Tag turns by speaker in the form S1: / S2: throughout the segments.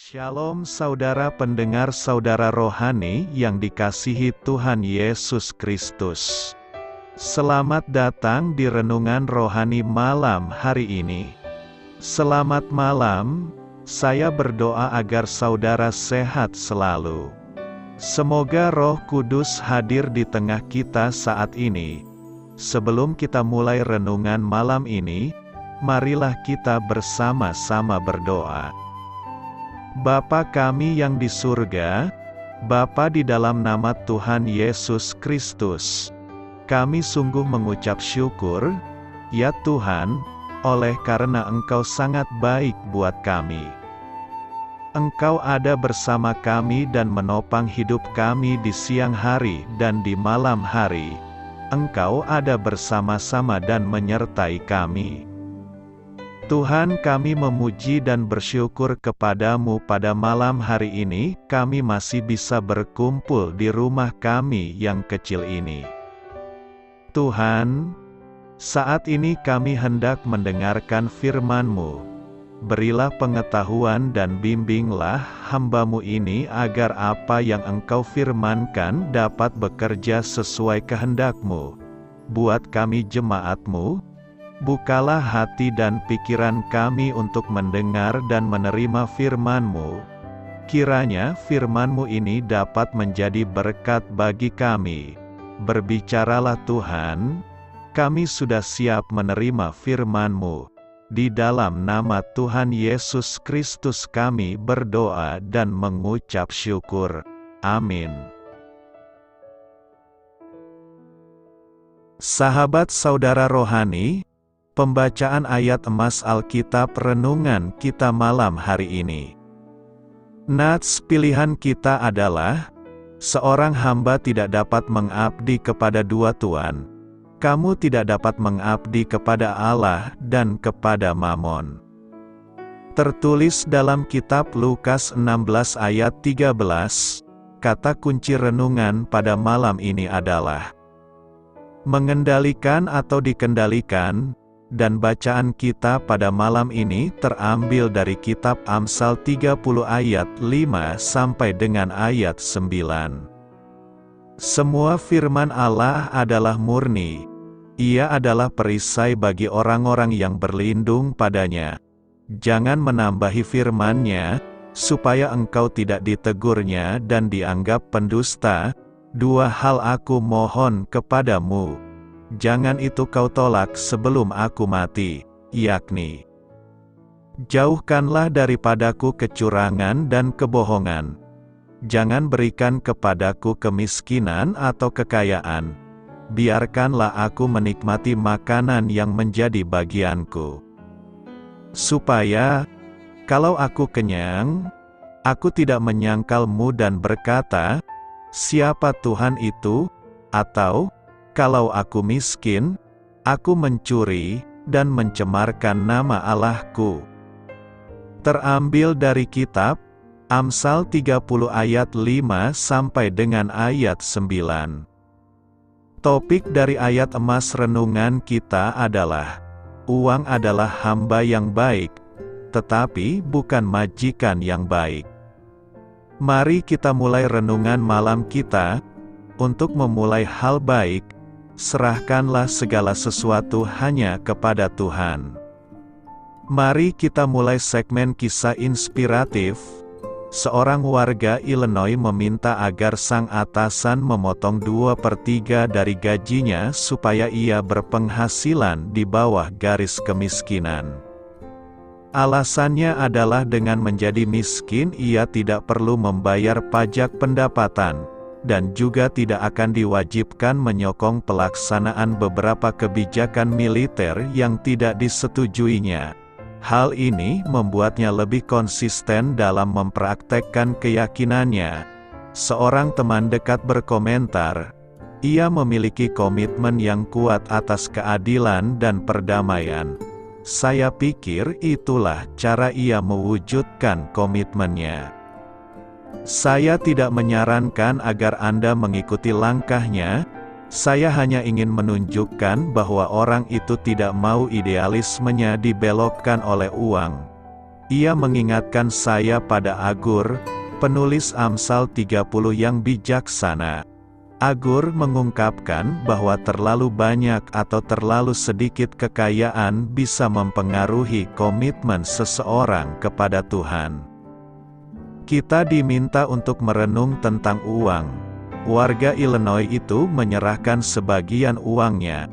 S1: Shalom saudara pendengar saudara rohani yang dikasihi Tuhan Yesus Kristus. Selamat datang di Renungan Rohani malam hari ini. Selamat malam, saya berdoa agar saudara sehat selalu. Semoga Roh Kudus hadir di tengah kita saat ini. Sebelum kita mulai renungan malam ini, marilah kita bersama-sama berdoa. Bapa kami yang di surga, Bapa di dalam nama Tuhan Yesus Kristus, kami sungguh mengucap syukur, ya Tuhan, oleh karena Engkau sangat baik buat kami. Engkau ada bersama kami dan menopang hidup kami di siang hari dan di malam hari. Engkau ada bersama-sama dan menyertai kami. Tuhan, kami memuji dan bersyukur kepadamu pada malam hari ini, kami masih bisa berkumpul di rumah kami yang kecil ini. Tuhan, saat ini kami hendak mendengarkan firman-Mu. Berilah pengetahuan dan bimbinglah hamba-Mu ini agar apa yang Engkau firmankan dapat bekerja sesuai kehendak-Mu. Buat kami jemaat-Mu, bukalah hati dan pikiran kami untuk mendengar dan menerima firman-Mu. Kiranya firman-Mu ini dapat menjadi berkat bagi kami. Berbicaralah Tuhan, kami sudah siap menerima firman-Mu. Di dalam nama Tuhan Yesus Kristus kami berdoa dan mengucap syukur. Amin. Sahabat saudara rohani, pembacaan ayat emas Alkitab renungan kita malam hari ini. Nats pilihan kita adalah, seorang hamba tidak dapat mengabdi kepada dua tuan. Kamu tidak dapat mengabdi kepada Allah dan kepada Mamon. Tertulis dalam kitab Lukas 16 ayat 13, kata kunci renungan pada malam ini adalah mengendalikan atau dikendalikan. Dan bacaan kita pada malam ini terambil dari kitab Amsal 30 ayat 5 sampai dengan ayat 9. Semua firman Allah adalah murni. Ia adalah perisai bagi orang-orang yang berlindung padanya. Jangan menambahi firman-Nya, supaya engkau tidak ditegurnya dan dianggap pendusta. Dua hal aku mohon kepadamu. Jangan itu kau tolak sebelum aku mati, yakni, jauhkanlah daripadaku kecurangan dan kebohongan. Jangan berikan kepadaku kemiskinan atau kekayaan. Biarkanlah aku menikmati makanan yang menjadi bagianku. Supaya, kalau aku kenyang, aku tidak menyangkalmu dan berkata, siapa Tuhan itu? Atau, kalau aku miskin, aku mencuri, dan mencemarkan nama Allahku. Terambil dari kitab Amsal 30 ayat 5 sampai dengan ayat 9. Topik dari ayat emas renungan kita adalah, uang adalah hamba yang baik, tetapi bukan majikan yang baik. Mari kita mulai renungan malam kita. Untuk memulai hal baik, serahkanlah segala sesuatu hanya kepada Tuhan. Mari kita mulai segmen kisah inspiratif. Seorang warga Illinois meminta agar sang atasan memotong 2/3 dari gajinya supaya ia berpenghasilan di bawah garis kemiskinan. Alasannya adalah dengan menjadi miskin ia tidak perlu membayar pajak pendapatan, dan juga tidak akan diwajibkan menyokong pelaksanaan beberapa kebijakan militer yang tidak disetujuinya. Hal ini membuatnya lebih konsisten dalam mempraktekkan keyakinannya. Seorang teman dekat berkomentar, ia memiliki komitmen yang kuat atas keadilan dan perdamaian. Saya pikir itulah cara ia mewujudkan komitmennya. Saya tidak menyarankan agar Anda mengikuti langkahnya, saya hanya ingin menunjukkan bahwa orang itu tidak mau idealismenya dibelokkan oleh uang. Ia mengingatkan saya pada Agur, penulis Amsal 30 yang bijaksana. Agur mengungkapkan bahwa terlalu banyak atau terlalu sedikit kekayaan bisa mempengaruhi komitmen seseorang kepada Tuhan. Kita diminta untuk merenung tentang uang. Warga Illinois itu menyerahkan sebagian uangnya.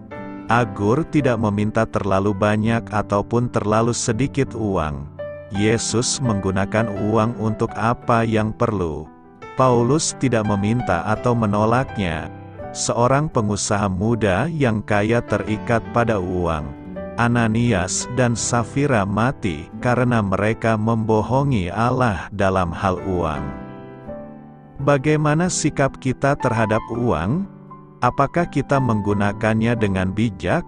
S1: Agur tidak meminta terlalu banyak ataupun terlalu sedikit uang. Yesus menggunakan uang untuk apa yang perlu. Paulus tidak meminta atau menolaknya. Seorang pengusaha muda yang kaya terikat pada uang. Ananias dan Safira mati karena mereka membohongi Allah dalam hal uang. Bagaimana sikap kita terhadap uang? Apakah kita menggunakannya dengan bijak?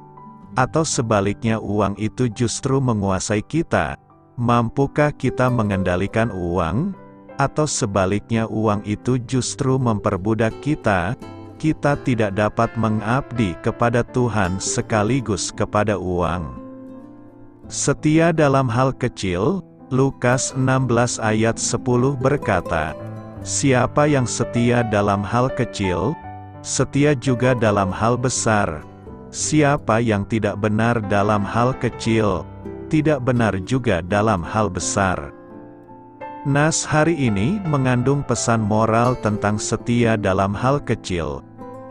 S1: Atau sebaliknya uang itu justru menguasai kita? Mampukah kita mengendalikan uang? Atau sebaliknya uang itu justru memperbudak kita? Kita tidak dapat mengabdi kepada Tuhan sekaligus kepada uang. Setia dalam hal kecil, Lukas 16 ayat 10 berkata, "Siapa yang setia dalam hal kecil, setia juga dalam hal besar. Siapa yang tidak benar dalam hal kecil, tidak benar juga dalam hal besar." Nas hari ini mengandung pesan moral tentang setia dalam hal kecil.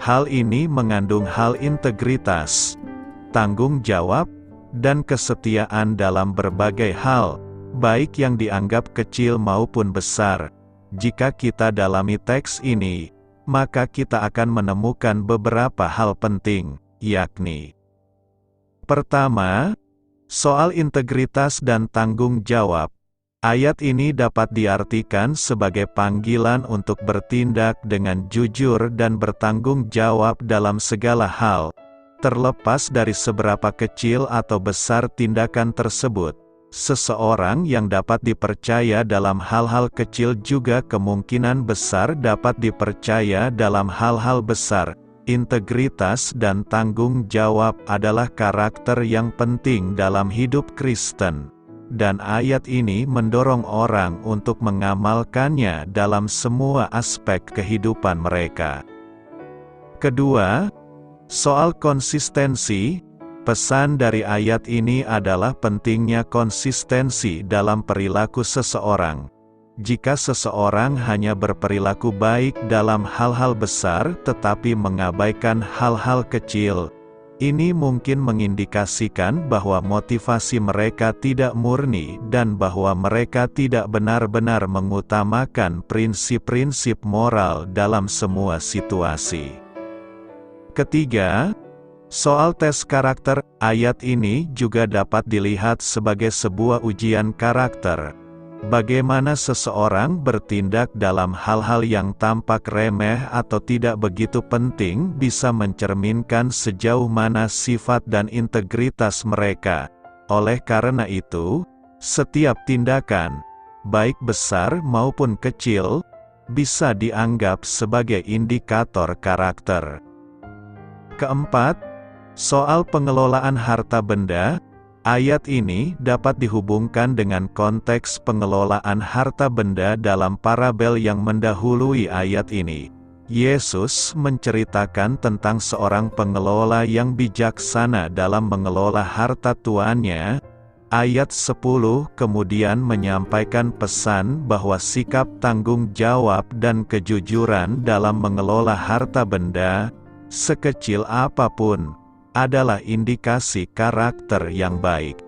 S1: Hal ini mengandung hal integritas, tanggung jawab, dan kesetiaan dalam berbagai hal, baik yang dianggap kecil maupun besar. Jika kita dalami teks ini, maka kita akan menemukan beberapa hal penting, yakni: pertama, soal integritas dan tanggung jawab. Ayat ini dapat diartikan sebagai panggilan untuk bertindak dengan jujur dan bertanggung jawab dalam segala hal, terlepas dari seberapa kecil atau besar tindakan tersebut. Seseorang yang dapat dipercaya dalam hal-hal kecil juga kemungkinan besar dapat dipercaya dalam hal-hal besar. Integritas dan tanggung jawab adalah karakter yang penting dalam hidup Kristen. Dan ayat ini mendorong orang untuk mengamalkannya dalam semua aspek kehidupan mereka. Kedua, soal konsistensi. Pesan dari ayat ini adalah pentingnya konsistensi dalam perilaku seseorang. Jika seseorang hanya berperilaku baik dalam hal-hal besar tetapi mengabaikan hal-hal kecil, ini mungkin mengindikasikan bahwa motivasi mereka tidak murni dan bahwa mereka tidak benar-benar mengutamakan prinsip-prinsip moral dalam semua situasi. Ketiga, soal tes karakter. Ayat ini juga dapat dilihat sebagai sebuah ujian karakter. Bagaimana seseorang bertindak dalam hal-hal yang tampak remeh atau tidak begitu penting bisa mencerminkan sejauh mana sifat dan integritas mereka. Oleh karena itu, setiap tindakan, baik besar maupun kecil, bisa dianggap sebagai indikator karakter. Keempat, soal pengelolaan harta benda. Ayat ini dapat dihubungkan dengan konteks pengelolaan harta benda dalam parabel yang mendahului ayat ini. Yesus menceritakan tentang seorang pengelola yang bijaksana dalam mengelola harta tuannya. Ayat 10 kemudian menyampaikan pesan bahwa sikap tanggung jawab dan kejujuran dalam mengelola harta benda, sekecil apapun, adalah indikasi karakter yang baik.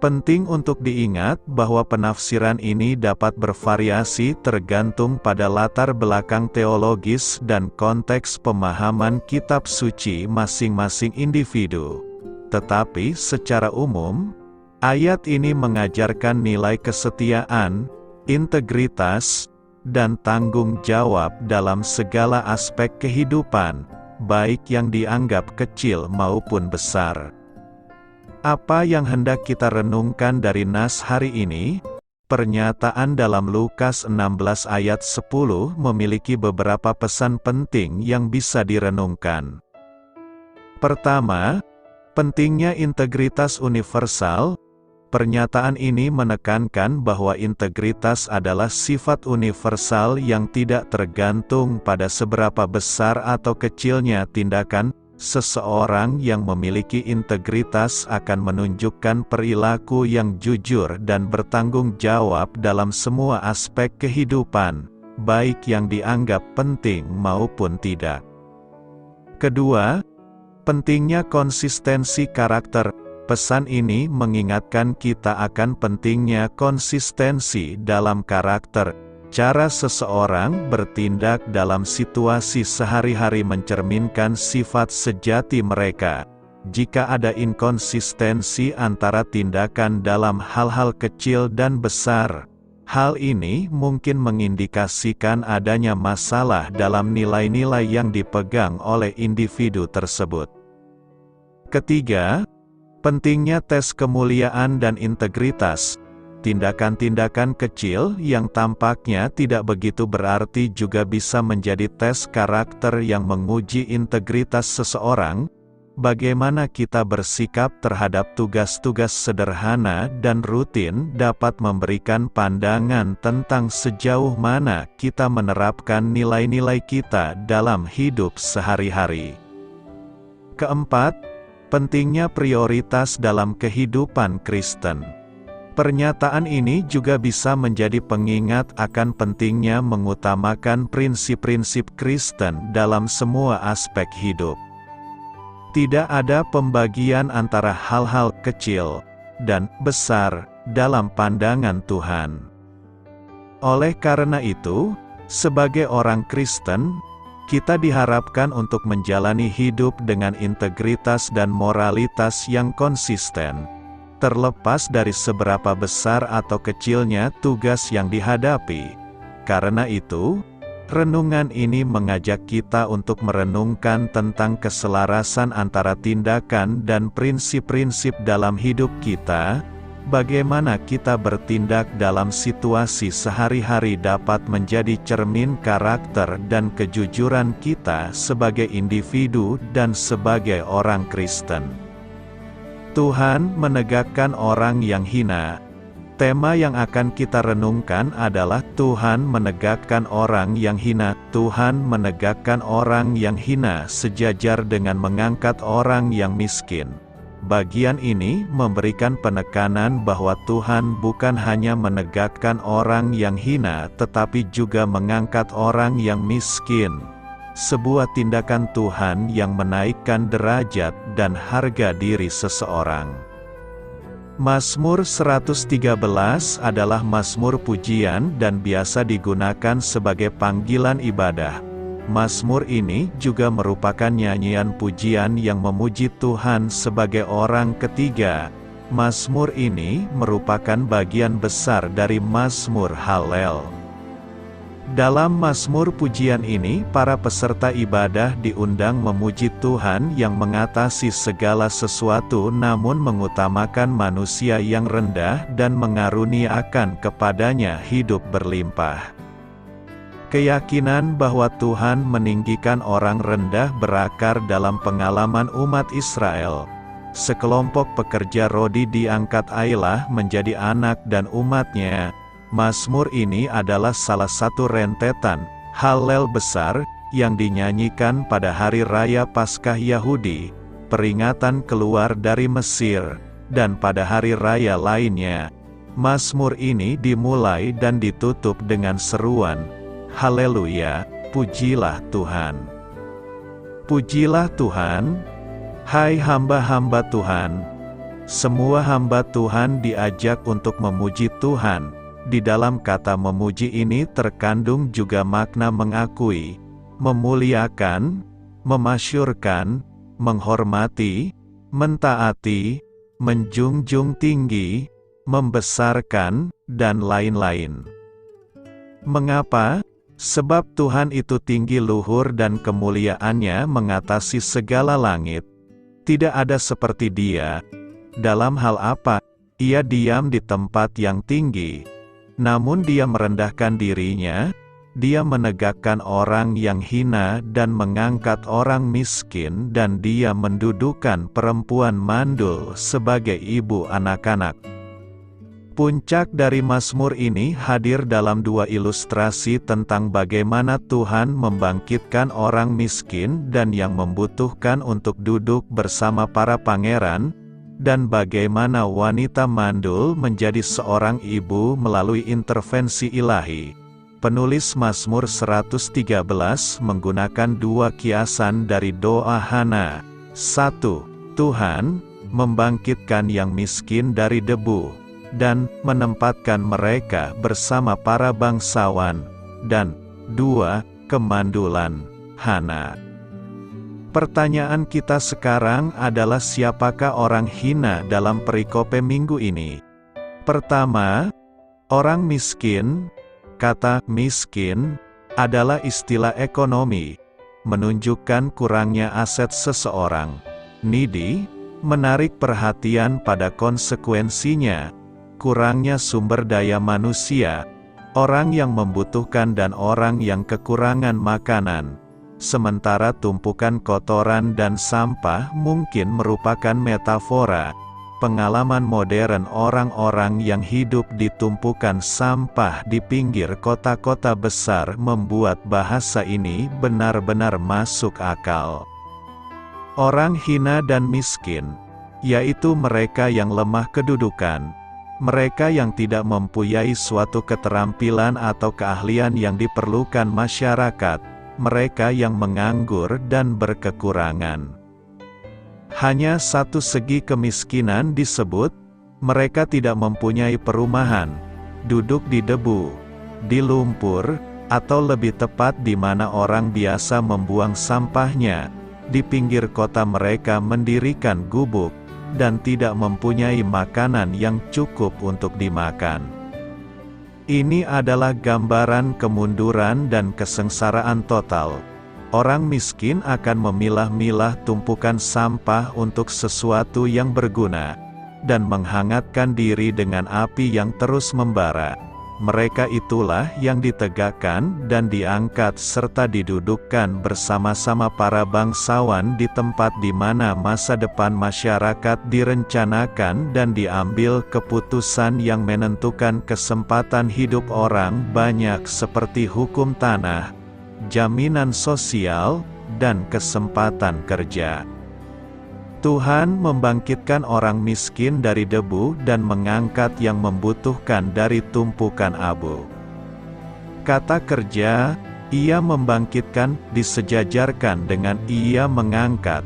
S1: Penting untuk diingat bahwa penafsiran ini dapat bervariasi tergantung pada latar belakang teologis dan konteks pemahaman kitab suci masing-masing individu. Tetapi secara umum, ayat ini mengajarkan nilai kesetiaan, integritas, dan tanggung jawab dalam segala aspek kehidupan, baik yang dianggap kecil maupun besar. Apa yang hendak kita renungkan dari nas hari ini? Pernyataan dalam Lukas 16 ayat 10 memiliki beberapa pesan penting yang bisa direnungkan. Pertama, pentingnya integritas universal. Pernyataan ini menekankan bahwa integritas adalah sifat universal yang tidak tergantung pada seberapa besar atau kecilnya tindakan. Seseorang yang memiliki integritas akan menunjukkan perilaku yang jujur dan bertanggung jawab dalam semua aspek kehidupan, baik yang dianggap penting maupun tidak. Kedua, pentingnya konsistensi karakter. Pesan ini mengingatkan kita akan pentingnya konsistensi dalam karakter. Cara seseorang bertindak dalam situasi sehari-hari mencerminkan sifat sejati mereka. Jika ada inkonsistensi antara tindakan dalam hal-hal kecil dan besar, hal ini mungkin mengindikasikan adanya masalah dalam nilai-nilai yang dipegang oleh individu tersebut. Ketiga, pentingnya tes kemuliaan dan integritas. Tindakan-tindakan kecil yang tampaknya tidak begitu berarti juga bisa menjadi tes karakter yang menguji integritas seseorang. Bagaimana kita bersikap terhadap tugas-tugas sederhana dan rutin dapat memberikan pandangan tentang sejauh mana kita menerapkan nilai-nilai kita dalam hidup sehari-hari. Keempat, pentingnya prioritas dalam kehidupan Kristen. Pernyataan ini juga bisa menjadi pengingat akan pentingnya mengutamakan prinsip-prinsip Kristen dalam semua aspek hidup. Tidak ada pembagian antara hal-hal kecil dan besar dalam pandangan Tuhan. Oleh karena itu, sebagai orang Kristen, kita diharapkan untuk menjalani hidup dengan integritas dan moralitas yang konsisten, terlepas dari seberapa besar atau kecilnya tugas yang dihadapi. Karena itu, renungan ini mengajak kita untuk merenungkan tentang keselarasan antara tindakan dan prinsip-prinsip dalam hidup kita. Bagaimana kita bertindak dalam situasi sehari-hari dapat menjadi cermin karakter dan kejujuran kita sebagai individu dan sebagai orang Kristen. Tuhan menegakkan orang yang hina. Tema yang akan kita renungkan adalah Tuhan menegakkan orang yang hina. Tuhan menegakkan orang yang hina sejajar dengan mengangkat orang yang miskin. Bagian ini memberikan penekanan bahwa Tuhan bukan hanya menegakkan orang yang hina tetapi juga mengangkat orang yang miskin. Sebuah tindakan Tuhan yang menaikkan derajat dan harga diri seseorang. Mazmur 113 adalah mazmur pujian dan biasa digunakan sebagai panggilan ibadah. Mazmur ini juga merupakan nyanyian pujian yang memuji Tuhan sebagai orang ketiga. Mazmur ini merupakan bagian besar dari mazmur Hallel. Dalam mazmur pujian ini, para peserta ibadah diundang memuji Tuhan yang mengatasi segala sesuatu namun mengutamakan manusia yang rendah dan mengaruniakan kepadanya hidup berlimpah. Keyakinan bahwa Tuhan meninggikan orang rendah berakar dalam pengalaman umat Israel. Sekelompok pekerja rodi diangkat Allah menjadi anak dan umatnya. Mazmur ini adalah salah satu rentetan Hallel besar yang dinyanyikan pada hari raya Paskah Yahudi, peringatan keluar dari Mesir, dan pada hari raya lainnya. Mazmur ini dimulai dan ditutup dengan seruan, Haleluya, pujilah Tuhan. Pujilah Tuhan, hai hamba-hamba Tuhan. Semua hamba Tuhan diajak untuk memuji Tuhan. Di dalam kata memuji ini terkandung juga makna mengakui, memuliakan, memasyurkan, menghormati, mentaati, menjunjung tinggi, membesarkan, dan lain-lain. Mengapa? Sebab Tuhan itu tinggi luhur dan kemuliaannya mengatasi segala langit. Tidak ada seperti Dia. Dalam hal apa? Ia diam di tempat yang tinggi. Namun Dia merendahkan dirinya, Dia menegakkan orang yang hina dan mengangkat orang miskin, dan Dia mendudukan perempuan mandul sebagai ibu anak-anak. Puncak dari Mazmur ini hadir dalam dua ilustrasi tentang bagaimana Tuhan membangkitkan orang miskin dan yang membutuhkan untuk duduk bersama para pangeran, dan bagaimana wanita mandul menjadi seorang ibu melalui intervensi ilahi. Penulis Mazmur 113 menggunakan dua kiasan dari doa Hana. 1. Tuhan membangkitkan yang miskin dari debu dan menempatkan mereka bersama para bangsawan, dan 2. Kemandulan Hana. Pertanyaan kita sekarang adalah siapakah orang hina dalam perikope minggu ini? Pertama, orang miskin. Kata miskin adalah istilah ekonomi, menunjukkan kurangnya aset seseorang. Needy menarik perhatian pada konsekuensinya, kurangnya sumber daya manusia, orang yang membutuhkan dan orang yang kekurangan makanan. Sementara tumpukan kotoran dan sampah mungkin merupakan metafora, pengalaman modern orang-orang yang hidup di tumpukan sampah di pinggir kota-kota besar membuat bahasa ini benar-benar masuk akal. Orang hina dan miskin, yaitu mereka yang lemah kedudukan, mereka yang tidak mempunyai suatu keterampilan atau keahlian yang diperlukan masyarakat, mereka yang menganggur dan berkekurangan. Hanya satu segi kemiskinan disebut, mereka tidak mempunyai perumahan, duduk di debu, di lumpur, atau lebih tepat di mana orang biasa membuang sampahnya. Di pinggir kota mereka mendirikan gubuk, dan tidak mempunyai makanan yang cukup untuk dimakan. Ini adalah gambaran kemunduran dan kesengsaraan total. Orang miskin akan memilah-milah tumpukan sampah untuk sesuatu yang berguna, dan menghangatkan diri dengan api yang terus membara. Mereka itulah yang ditegakkan dan diangkat serta didudukkan bersama-sama para bangsawan di tempat di mana masa depan masyarakat direncanakan dan diambil keputusan yang menentukan kesempatan hidup orang banyak seperti hukum tanah, jaminan sosial, dan kesempatan kerja. Tuhan membangkitkan orang miskin dari debu dan mengangkat yang membutuhkan dari tumpukan abu. Kata kerja, ia membangkitkan, disejajarkan dengan ia mengangkat.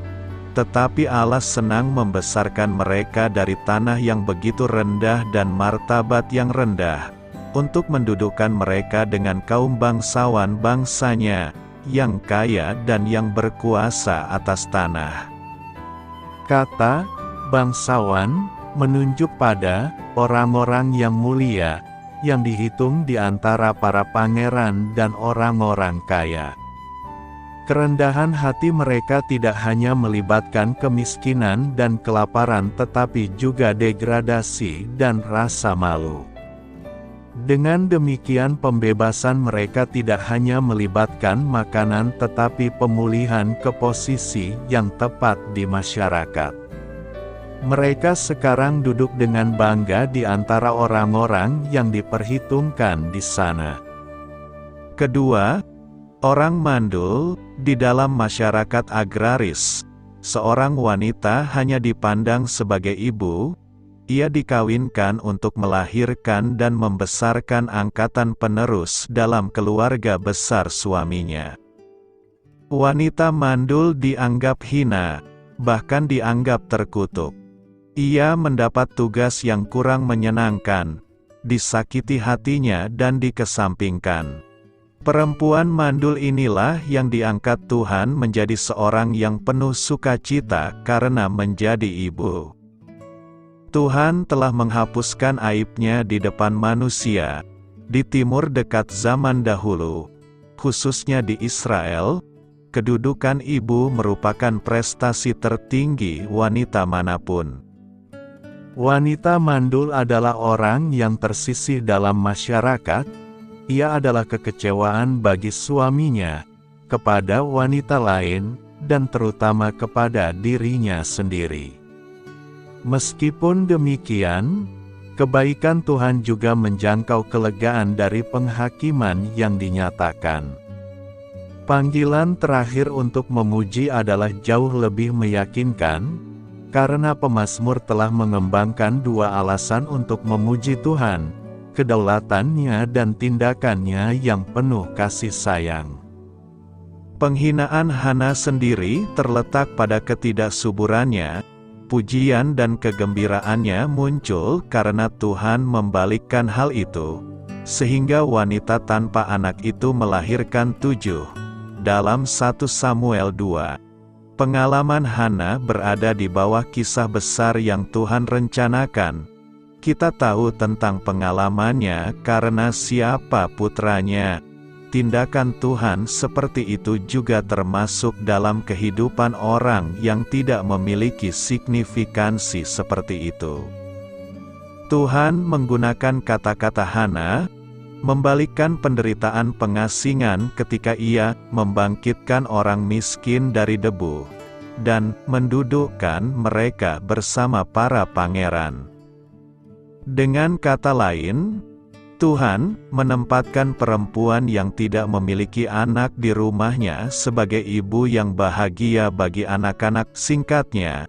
S1: Tetapi Allah senang membesarkan mereka dari tanah yang begitu rendah dan martabat yang rendah, untuk mendudukkan mereka dengan kaum bangsawan bangsanya, yang kaya dan yang berkuasa atas tanah. Kata bangsawan menunjuk pada orang-orang yang mulia, yang dihitung di antara para pangeran dan orang-orang kaya. Kerendahan hati mereka tidak hanya melibatkan kemiskinan dan kelaparan tetapi juga degradasi dan rasa malu. Dengan demikian pembebasan mereka tidak hanya melibatkan makanan tetapi pemulihan ke posisi yang tepat di masyarakat. Mereka sekarang duduk dengan bangga di antara orang-orang yang diperhitungkan di sana. Kedua, orang mandul, di dalam masyarakat agraris, seorang wanita hanya dipandang sebagai ibu. Ia dikawinkan untuk melahirkan dan membesarkan angkatan penerus dalam keluarga besar suaminya. Wanita mandul dianggap hina, bahkan dianggap terkutuk. Ia mendapat tugas yang kurang menyenangkan, disakiti hatinya dan dikesampingkan. Perempuan mandul inilah yang diangkat Tuhan menjadi seorang yang penuh sukacita karena menjadi ibu. Tuhan telah menghapuskan aibnya di depan manusia, di timur dekat zaman dahulu, khususnya di Israel. Kedudukan ibu merupakan prestasi tertinggi wanita manapun. Wanita mandul adalah orang yang tersisih dalam masyarakat. Ia adalah kekecewaan bagi suaminya, kepada wanita lain, dan terutama kepada dirinya sendiri. Meskipun demikian, Kebaikan Tuhan juga menjangkau kelegaan dari penghakiman yang dinyatakan. Panggilan terakhir untuk memuji adalah jauh lebih meyakinkan, karena pemazmur telah mengembangkan dua alasan untuk memuji Tuhan, kedaulatannya dan tindakannya yang penuh kasih sayang. Penghinaan Hana sendiri terletak pada ketidaksuburannya. Pujian dan kegembiraannya muncul karena Tuhan membalikkan hal itu, sehingga wanita tanpa anak itu melahirkan 7. Dalam 1 Samuel 2, pengalaman Hana berada di bawah kisah besar yang Tuhan rencanakan. Kita tahu tentang pengalamannya karena siapa putranya. Tindakan Tuhan seperti itu juga termasuk dalam kehidupan orang yang tidak memiliki signifikansi seperti itu. Tuhan menggunakan kata-kata Hana, membalikkan penderitaan pengasingan ketika Ia membangkitkan orang miskin dari debu, dan mendudukkan mereka bersama para pangeran. Dengan kata lain, Tuhan menempatkan perempuan yang tidak memiliki anak di rumahnya sebagai ibu yang bahagia bagi anak-anak. Singkatnya,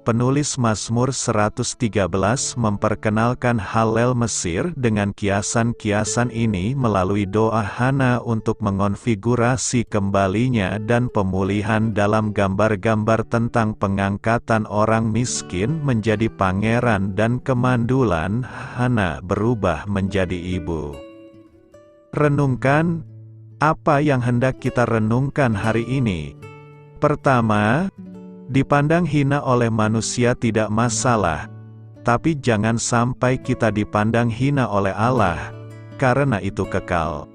S1: penulis Mazmur 113 memperkenalkan Hallel Mesir dengan kiasan-kiasan ini melalui doa Hana untuk mengonfigurasi kembalinya dan pemulihan dalam gambar-gambar tentang pengangkatan orang miskin menjadi pangeran dan kemandulan Hana berubah menjadi ibu. Renungkan, apa yang hendak kita renungkan hari ini? Pertama, dipandang hina oleh manusia tidak masalah, tapi jangan sampai kita dipandang hina oleh Allah, karena itu kekal.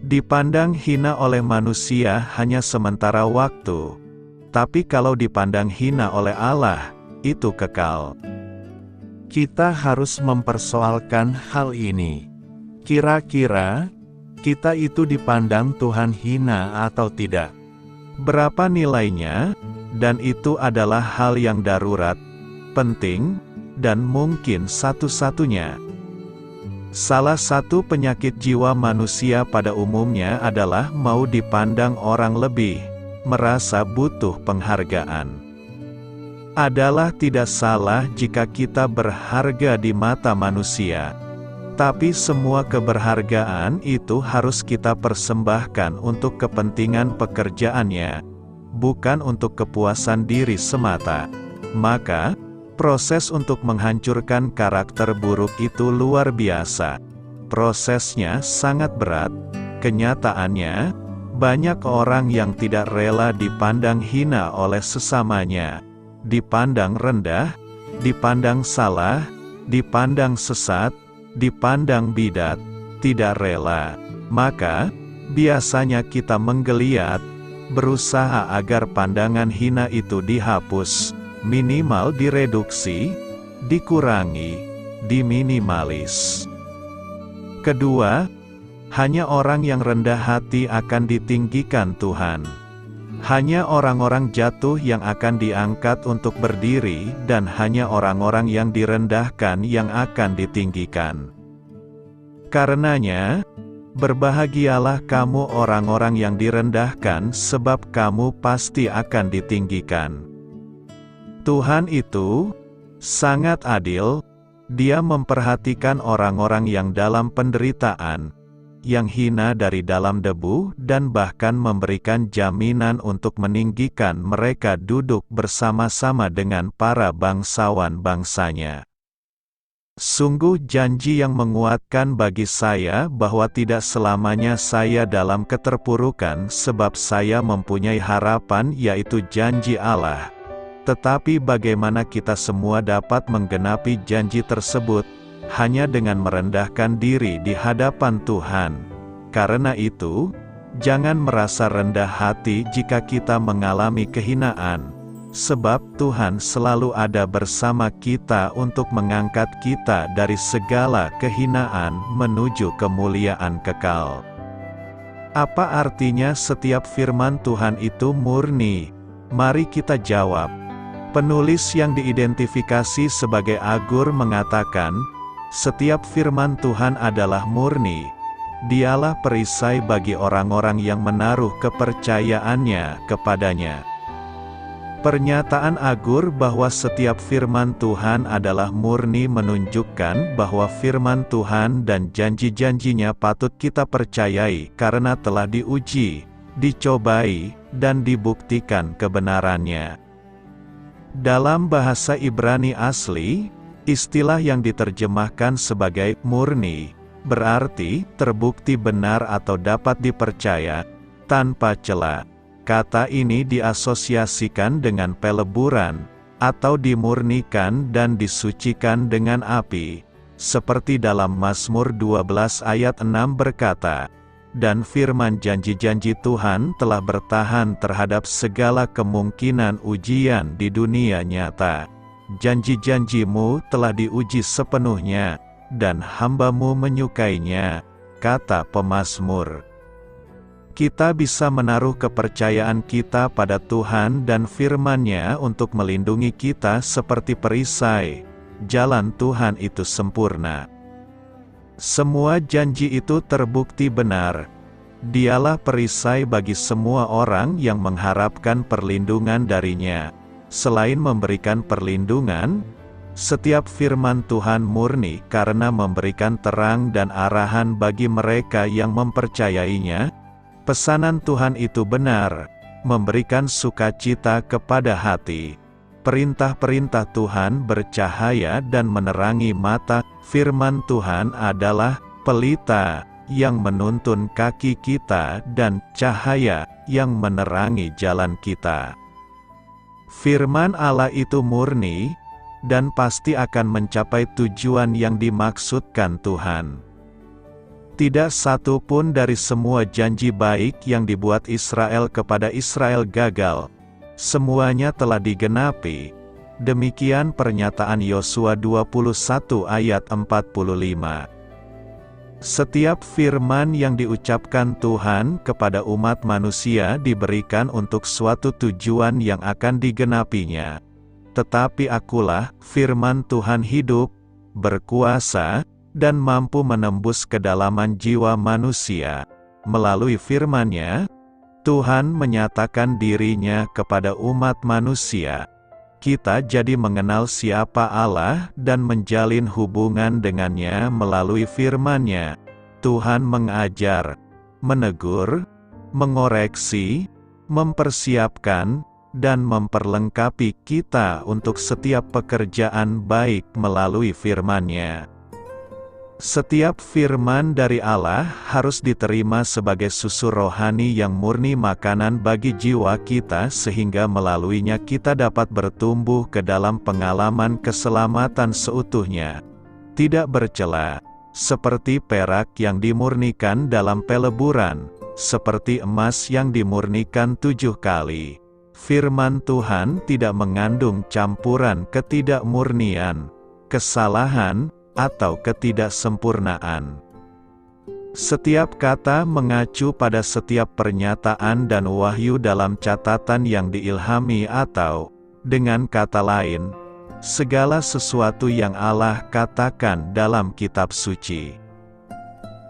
S1: Dipandang hina oleh manusia hanya sementara waktu, tapi kalau dipandang hina oleh Allah, itu kekal. Kita harus mempersoalkan hal ini. Kira-kira, kita itu dipandang Tuhan hina atau tidak? Berapa nilainya? Dan itu adalah hal yang darurat, penting, dan mungkin satu-satunya. Salah satu penyakit jiwa manusia pada umumnya adalah mau dipandang orang lebih, merasa butuh penghargaan. Adalah tidak salah jika kita berharga di mata manusia, tapi semua keberhargaan itu harus kita persembahkan untuk kepentingan pekerjaannya, bukan untuk kepuasan diri semata. Maka, proses untuk menghancurkan karakter buruk itu luar biasa. Prosesnya sangat berat. Kenyataannya, banyak orang yang tidak rela dipandang hina oleh sesamanya, dipandang rendah, dipandang salah, dipandang sesat, dipandang bidat, tidak rela. Maka, biasanya kita menggeliat, berusaha agar pandangan hina itu dihapus, minimal direduksi, dikurangi, diminimalis. Kedua, hanya orang yang rendah hati akan ditinggikan Tuhan. Hanya orang-orang jatuh yang akan diangkat untuk berdiri, dan hanya orang-orang yang direndahkan yang akan ditinggikan. Karenanya, berbahagialah kamu orang-orang yang direndahkan, sebab kamu pasti akan ditinggikan. Tuhan itu sangat adil. Dia memperhatikan orang-orang yang dalam penderitaan, yang hina dari dalam debu, dan bahkan memberikan jaminan untuk meninggikan mereka duduk bersama-sama dengan para bangsawan bangsanya. Sungguh janji yang menguatkan bagi saya bahwa tidak selamanya saya dalam keterpurukan sebab saya mempunyai harapan, yaitu janji Allah. Tetapi bagaimana kita semua dapat menggenapi janji tersebut? Hanya dengan merendahkan diri di hadapan Tuhan. Karena itu, jangan merasa rendah hati jika kita mengalami kehinaan, sebab Tuhan selalu ada bersama kita untuk mengangkat kita dari segala kehinaan menuju kemuliaan kekal. Apa artinya setiap firman Tuhan itu murni? Mari kita jawab. Penulis yang diidentifikasi sebagai Agur mengatakan, Setiap firman Tuhan adalah murni. Dialah perisai bagi orang-orang yang menaruh kepercayaannya kepadanya. Pernyataan Agur bahwa setiap firman Tuhan adalah murni menunjukkan bahwa firman Tuhan dan janji-janjinya patut kita percayai karena telah diuji, dicobai, dan dibuktikan kebenarannya. Dalam bahasa Ibrani asli, istilah yang diterjemahkan sebagai murni berarti terbukti benar atau dapat dipercaya, tanpa cela. Kata ini diasosiasikan dengan peleburan, atau dimurnikan dan disucikan dengan api, seperti dalam Mazmur 12 ayat 6 berkata, "Dan firman janji-janji Tuhan telah bertahan terhadap segala kemungkinan ujian di dunia nyata. Janji-janjimu telah diuji sepenuhnya, dan hamba-Mu menyukainya," kata pemazmur. Kita bisa menaruh kepercayaan kita pada Tuhan dan firman-Nya untuk melindungi kita seperti perisai. Jalan Tuhan itu sempurna. Semua janji itu terbukti benar. Dialah perisai bagi semua orang yang mengharapkan perlindungan darinya. Selain memberikan perlindungan, setiap firman Tuhan murni karena memberikan terang dan arahan bagi mereka yang mempercayainya. Pesanan Tuhan itu benar, memberikan sukacita kepada hati. Perintah-perintah Tuhan bercahaya dan menerangi mata. Firman Tuhan adalah pelita yang menuntun kaki kita dan cahaya yang menerangi jalan kita. Firman Allah itu murni, dan pasti akan mencapai tujuan yang dimaksudkan Tuhan. Tidak satu pun dari semua janji baik yang dibuat Israel kepada Israel gagal. Semuanya telah digenapi. Demikian pernyataan Yosua 21 ayat 45. Setiap firman yang diucapkan Tuhan kepada umat manusia diberikan untuk suatu tujuan yang akan digenapinya. Tetapi akulah firman Tuhan hidup, berkuasa, dan mampu menembus kedalaman jiwa manusia. Melalui firman-Nya, Tuhan menyatakan diri-Nya kepada umat manusia. Kita jadi mengenal siapa Allah dan menjalin hubungan dengan-Nya melalui firman-Nya. Tuhan mengajar, menegur, mengoreksi, mempersiapkan, dan memperlengkapi kita untuk setiap pekerjaan baik melalui firman-Nya. Setiap firman dari Allah harus diterima sebagai susu rohani yang murni, makanan bagi jiwa kita, sehingga melaluinya kita dapat bertumbuh ke dalam pengalaman keselamatan seutuhnya, tidak bercela, seperti perak yang dimurnikan dalam peleburan, seperti emas yang dimurnikan 7 kali. Firman Tuhan tidak mengandung campuran ketidakmurnian, kesalahan, atau ketidaksempurnaan. Setiap kata mengacu pada setiap pernyataan dan wahyu dalam catatan yang diilhami, atau, dengan kata lain, segala sesuatu yang Allah katakan dalam kitab suci.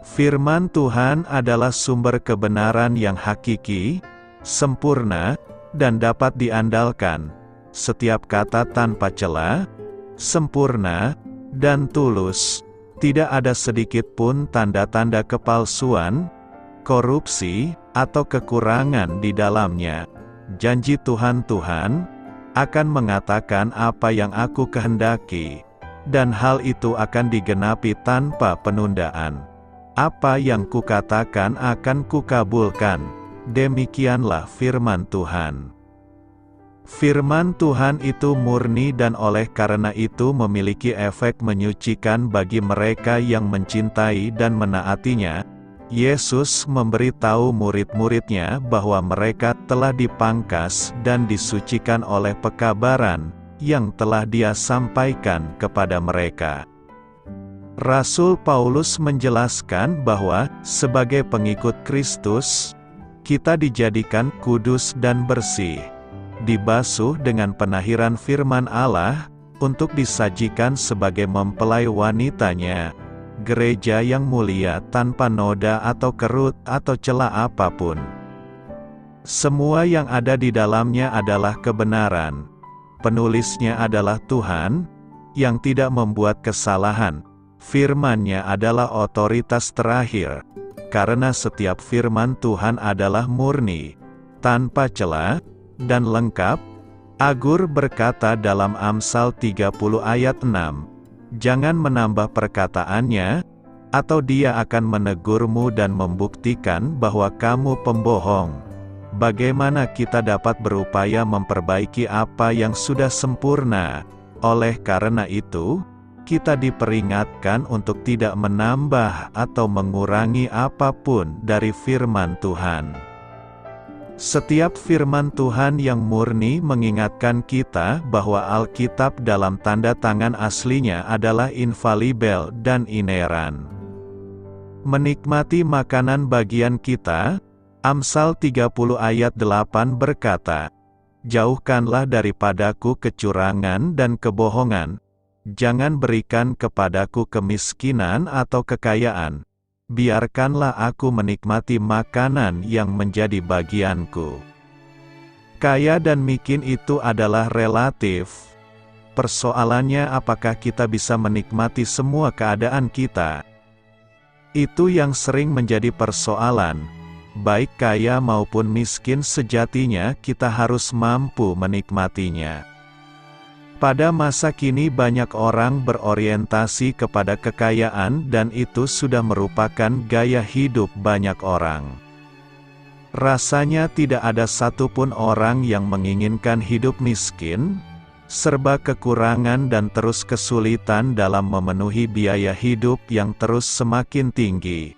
S1: Firman Tuhan adalah sumber kebenaran yang hakiki, sempurna, dan dapat diandalkan. Setiap kata tanpa cela, sempurna, dan tulus. Tidak ada sedikit pun tanda-tanda kepalsuan, korupsi, atau kekurangan di dalamnya. Janji Tuhan akan mengatakan apa yang aku kehendaki, dan hal itu akan digenapi tanpa penundaan. Apa yang kukatakan akan kukabulkan. Demikianlah firman Tuhan. Firman Tuhan itu murni dan oleh karena itu memiliki efek menyucikan bagi mereka yang mencintai dan menaatinya. Yesus memberitahu murid-muridnya bahwa mereka telah dipangkas dan disucikan oleh pekabaran yang telah Dia sampaikan kepada mereka. Rasul Paulus menjelaskan bahwa, sebagai pengikut Kristus, kita dijadikan kudus dan bersih, dibasuh dengan penahiran firman Allah, untuk disajikan sebagai mempelai wanitanya, gereja yang mulia tanpa noda atau kerut atau celah apapun. Semua yang ada di dalamnya adalah kebenaran. Penulisnya adalah Tuhan, yang tidak membuat kesalahan. Firman-Nya adalah otoritas terakhir, karena setiap firman Tuhan adalah murni, tanpa celah, dan lengkap. Agur berkata dalam Amsal 30 ayat 6, "Jangan menambah perkataannya, atau dia akan menegurmu dan membuktikan bahwa kamu pembohong." Bagaimana kita dapat berupaya memperbaiki apa yang sudah sempurna? Oleh karena itu, kita diperingatkan untuk tidak menambah atau mengurangi apapun dari firman Tuhan. Setiap firman Tuhan yang murni mengingatkan kita bahwa Alkitab dalam tanda tangan aslinya adalah infalibel dan ineran. Menikmati makanan bagian kita, Amsal 30 ayat 8 berkata, "Jauhkanlah daripadaku kecurangan dan kebohongan, jangan berikan kepadaku kemiskinan atau kekayaan, biarkanlah aku menikmati makanan yang menjadi bagianku." Kaya dan miskin itu adalah relatif. Persoalannya apakah kita bisa menikmati semua keadaan kita? Itu yang sering menjadi persoalan. Baik kaya maupun miskin, sejatinya kita harus mampu menikmatinya. Pada masa kini banyak orang berorientasi kepada kekayaan dan itu sudah merupakan gaya hidup banyak orang. Rasanya tidak ada satupun orang yang menginginkan hidup miskin, serba kekurangan dan terus kesulitan dalam memenuhi biaya hidup yang terus semakin tinggi.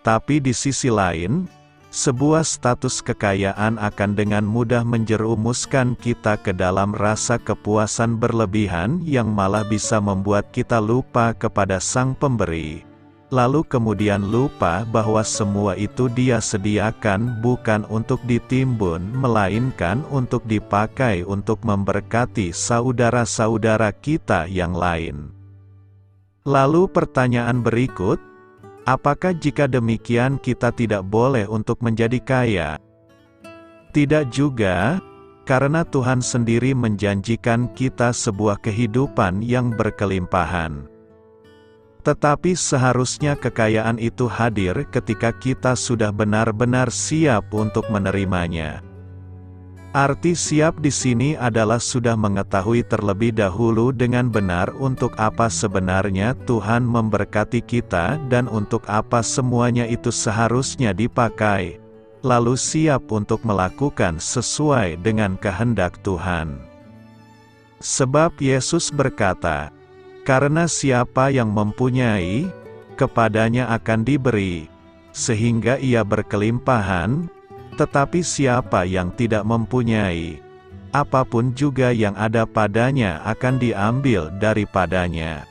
S1: Tapi di sisi lain, sebuah status kekayaan akan dengan mudah menjerumuskan kita ke dalam rasa kepuasan berlebihan yang malah bisa membuat kita lupa kepada Sang Pemberi. Lalu kemudian lupa bahwa semua itu Dia sediakan bukan untuk ditimbun, melainkan untuk dipakai untuk memberkati saudara-saudara kita yang lain. Lalu pertanyaan berikut, apakah jika demikian kita tidak boleh untuk menjadi kaya? Tidak juga, karena Tuhan sendiri menjanjikan kita sebuah kehidupan yang berkelimpahan. Tetapi seharusnya kekayaan itu hadir ketika kita sudah benar-benar siap untuk menerimanya. Arti siap di sini adalah sudah mengetahui terlebih dahulu dengan benar untuk apa sebenarnya Tuhan memberkati kita dan untuk apa semuanya itu seharusnya dipakai, lalu siap untuk melakukan sesuai dengan kehendak Tuhan. Sebab Yesus berkata, "Karena siapa yang mempunyai, kepadanya akan diberi, sehingga ia berkelimpahan. Tetapi siapa yang tidak mempunyai, apapun juga yang ada padanya akan diambil daripadanya."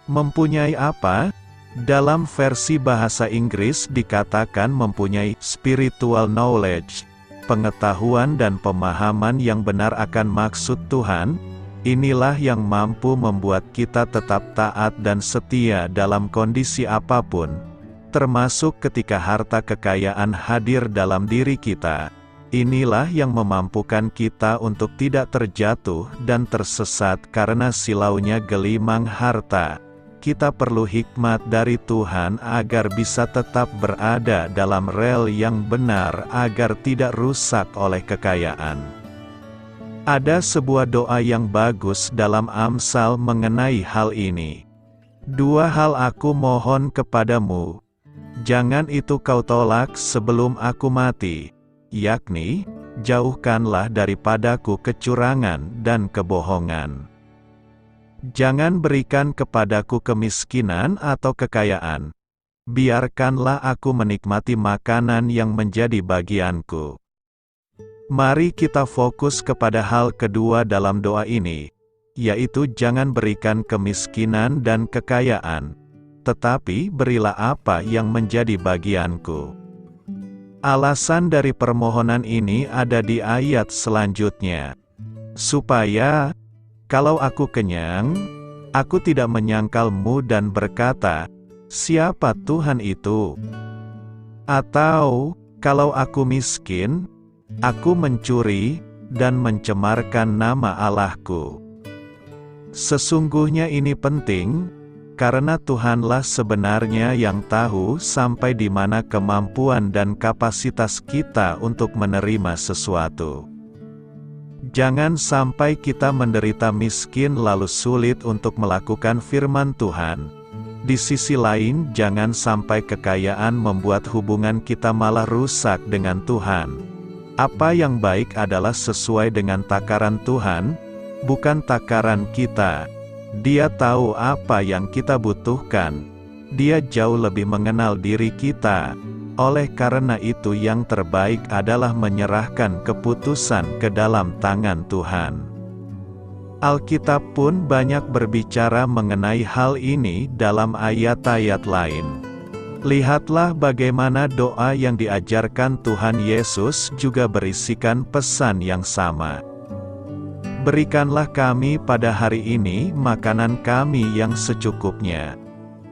S1: Mempunyai apa? Dalam versi bahasa Inggris dikatakan mempunyai spiritual knowledge, pengetahuan dan pemahaman yang benar akan maksud Tuhan. Inilah yang mampu membuat kita tetap taat dan setia dalam kondisi apapun, termasuk ketika harta kekayaan hadir dalam diri kita. Inilah yang memampukan kita untuk tidak terjatuh dan tersesat karena silaunya gelimang harta. Kita perlu hikmat dari Tuhan agar bisa tetap berada dalam rel yang benar agar tidak rusak oleh kekayaan. Ada sebuah doa yang bagus dalam Amsal mengenai hal ini. "Dua hal aku mohon kepadamu, jangan itu kau tolak sebelum aku mati, yakni, jauhkanlah daripadaku kecurangan dan kebohongan. Jangan berikan kepadaku kemiskinan atau kekayaan. Biarkanlah aku menikmati makanan yang menjadi bagianku." Mari kita fokus kepada hal kedua dalam doa ini, yaitu jangan berikan kemiskinan dan kekayaan, tetapi berilah apa yang menjadi bagianku. Alasan dari permohonan ini ada di ayat selanjutnya. Supaya Kalau aku kenyang, aku tidak menyangkalmu dan berkata, "Siapa Tuhan itu?" Atau, kalau aku miskin, aku mencuri dan mencemarkan nama Allahku. Sesungguhnya ini penting, karena Tuhanlah sebenarnya yang tahu sampai di mana kemampuan dan kapasitas kita untuk menerima sesuatu. Jangan sampai kita menderita miskin lalu sulit untuk melakukan firman Tuhan. Di sisi lain, jangan sampai kekayaan membuat hubungan kita malah rusak dengan Tuhan. Apa yang baik adalah sesuai dengan takaran Tuhan, bukan takaran kita. Dia tahu apa yang kita butuhkan. Dia jauh lebih mengenal diri kita. Oleh karena itu yang terbaik adalah menyerahkan keputusan ke dalam tangan Tuhan. Alkitab pun banyak berbicara mengenai hal ini dalam ayat-ayat lain. Lihatlah bagaimana doa yang diajarkan Tuhan Yesus juga berisikan pesan yang sama. Berikanlah kami pada hari ini makanan kami yang secukupnya.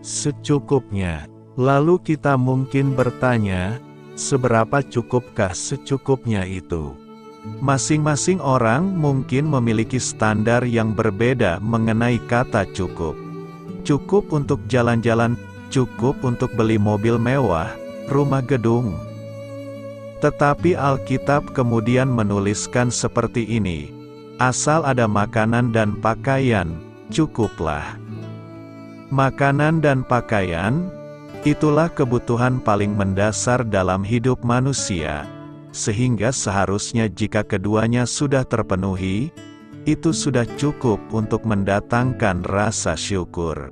S1: Secukupnya. Lalu kita mungkin bertanya, seberapa cukupkah secukupnya itu? Masing-masing orang mungkin memiliki standar yang berbeda mengenai kata cukup. Cukup untuk jalan-jalan, cukup untuk beli mobil mewah, rumah gedung. Tetapi Alkitab kemudian menuliskan seperti ini, asal ada makanan dan pakaian, cukuplah. Makanan dan pakaian, itulah kebutuhan paling mendasar dalam hidup manusia, sehingga seharusnya jika keduanya sudah terpenuhi, itu sudah cukup untuk mendatangkan rasa syukur.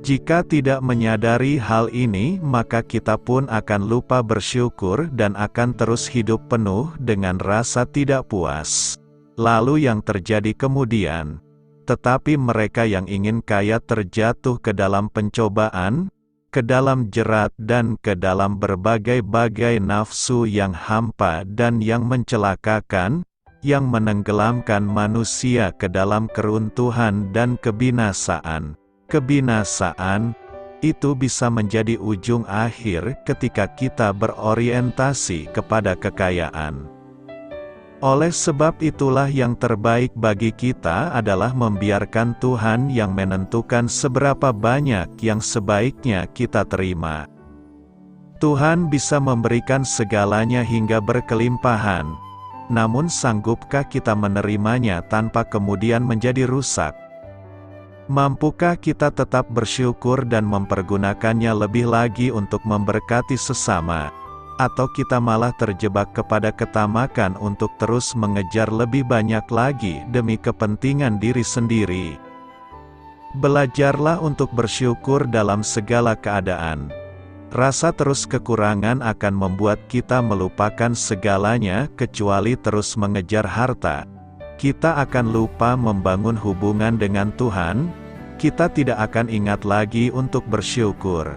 S1: Jika tidak menyadari hal ini, maka kita pun akan lupa bersyukur dan akan terus hidup penuh dengan rasa tidak puas. Lalu yang terjadi kemudian, tetapi mereka yang ingin kaya terjatuh ke dalam pencobaan, ke dalam jerat dan ke dalam berbagai-bagai nafsu yang hampa dan yang mencelakakan, yang menenggelamkan manusia ke dalam keruntuhan dan kebinasaan. Kebinasaan, itu bisa menjadi ujung akhir ketika kita berorientasi kepada kekayaan. Oleh sebab itulah yang terbaik bagi kita adalah membiarkan Tuhan yang menentukan seberapa banyak yang sebaiknya kita terima. Tuhan bisa memberikan segalanya hingga berkelimpahan, namun sanggupkah kita menerimanya tanpa kemudian menjadi rusak? Mampukah kita tetap bersyukur dan mempergunakannya lebih lagi untuk memberkati sesama? Atau kita malah terjebak kepada ketamakan untuk terus mengejar lebih banyak lagi demi kepentingan diri sendiri? Belajarlah untuk bersyukur dalam segala keadaan. Rasa terus kekurangan akan membuat kita melupakan segalanya kecuali terus mengejar harta. Kita akan lupa membangun hubungan dengan Tuhan, kita tidak akan ingat lagi untuk bersyukur.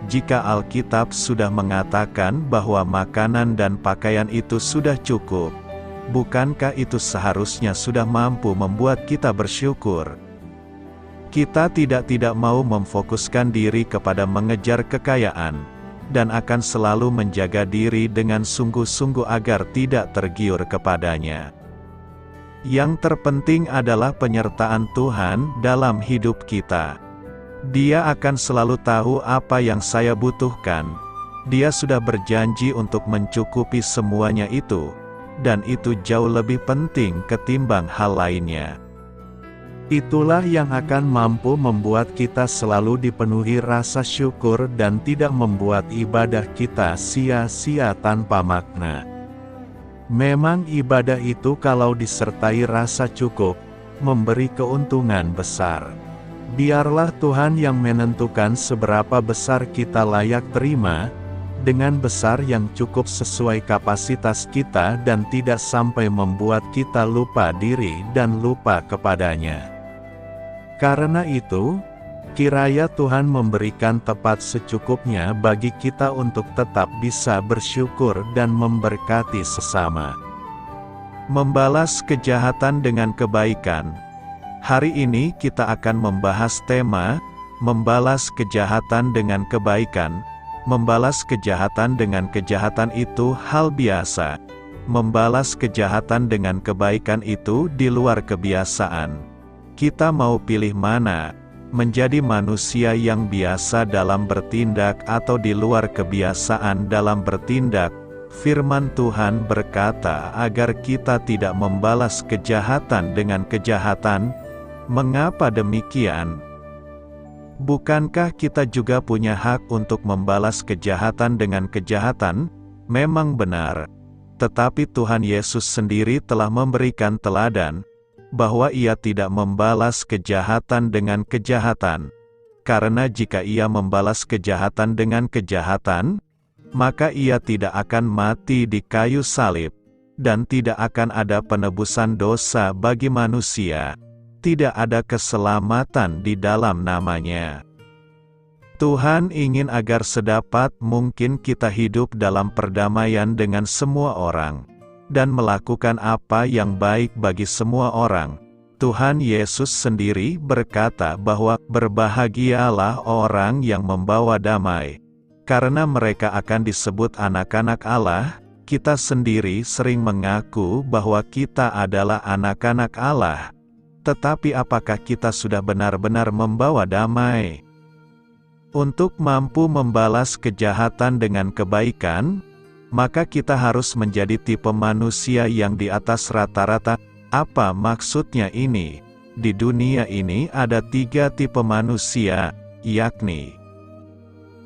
S1: Jika Alkitab sudah mengatakan bahwa makanan dan pakaian itu sudah cukup, bukankah itu seharusnya sudah mampu membuat kita bersyukur? Kita tidak mau memfokuskan diri kepada mengejar kekayaan, dan akan selalu menjaga diri dengan sungguh-sungguh agar tidak tergiur kepadanya. Yang terpenting adalah penyertaan Tuhan dalam hidup kita. Dia akan selalu tahu apa yang saya butuhkan. Dia sudah berjanji untuk mencukupi semuanya itu, dan itu jauh lebih penting ketimbang hal lainnya. Itulah yang akan mampu membuat kita selalu dipenuhi rasa syukur dan tidak membuat ibadah kita sia-sia tanpa makna. Memang ibadah itu kalau disertai rasa cukup, memberi keuntungan besar. Biarlah Tuhan yang menentukan seberapa besar kita layak terima, dengan besar yang cukup sesuai kapasitas kita dan tidak sampai membuat kita lupa diri dan lupa kepadanya. Karena itu, kiranya Tuhan memberikan tepat secukupnya bagi kita untuk tetap bisa bersyukur dan memberkati sesama. Membalas kejahatan dengan kebaikan, Hari ini kita akan membahas tema, membalas kejahatan dengan kebaikan. Membalas kejahatan dengan kejahatan itu hal biasa. Membalas kejahatan dengan kebaikan itu di luar kebiasaan. Kita mau pilih mana? Menjadi manusia yang biasa dalam bertindak atau di luar kebiasaan dalam bertindak? Firman Tuhan berkata agar kita tidak membalas kejahatan dengan kejahatan. Mengapa demikian? Bukankah kita juga punya hak untuk membalas kejahatan dengan kejahatan? Memang benar. Tetapi Tuhan Yesus sendiri telah memberikan teladan, bahwa Ia tidak membalas kejahatan dengan kejahatan. Karena jika Ia membalas kejahatan dengan kejahatan, maka Ia tidak akan mati di kayu salib, dan tidak akan ada penebusan dosa bagi manusia. Tidak ada keselamatan di dalam namanya. Tuhan ingin agar sedapat mungkin kita hidup dalam perdamaian dengan semua orang, dan melakukan apa yang baik bagi semua orang. Tuhan Yesus sendiri berkata bahwa berbahagialah orang yang membawa damai, karena mereka akan disebut anak-anak Allah. Kita sendiri sering mengaku bahwa kita adalah anak-anak Allah. Tetapi apakah kita sudah benar-benar membawa damai? Untuk mampu membalas kejahatan dengan kebaikan, maka kita harus menjadi tipe manusia yang di atas rata-rata. Apa maksudnya ini? Di dunia ini ada 3 tipe manusia, yakni: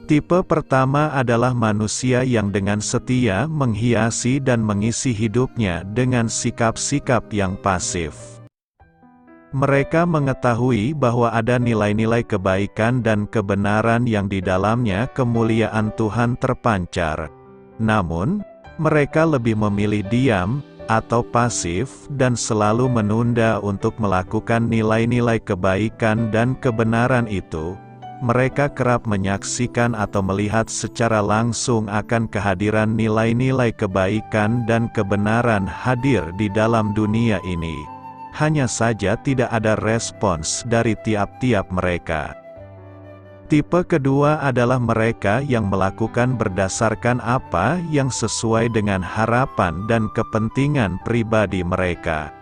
S1: tipe pertama adalah manusia yang dengan setia menghiasi dan mengisi hidupnya dengan sikap-sikap yang pasif. Mereka mengetahui bahwa ada nilai-nilai kebaikan dan kebenaran yang di dalamnya kemuliaan Tuhan terpancar. Namun, mereka lebih memilih diam, atau pasif, dan selalu menunda untuk melakukan nilai-nilai kebaikan dan kebenaran itu. Mereka kerap menyaksikan atau melihat secara langsung akan kehadiran nilai-nilai kebaikan dan kebenaran hadir di dalam dunia ini. Hanya saja tidak ada respons dari tiap-tiap mereka. Tipe kedua adalah mereka yang melakukan berdasarkan apa yang sesuai dengan harapan dan kepentingan pribadi mereka.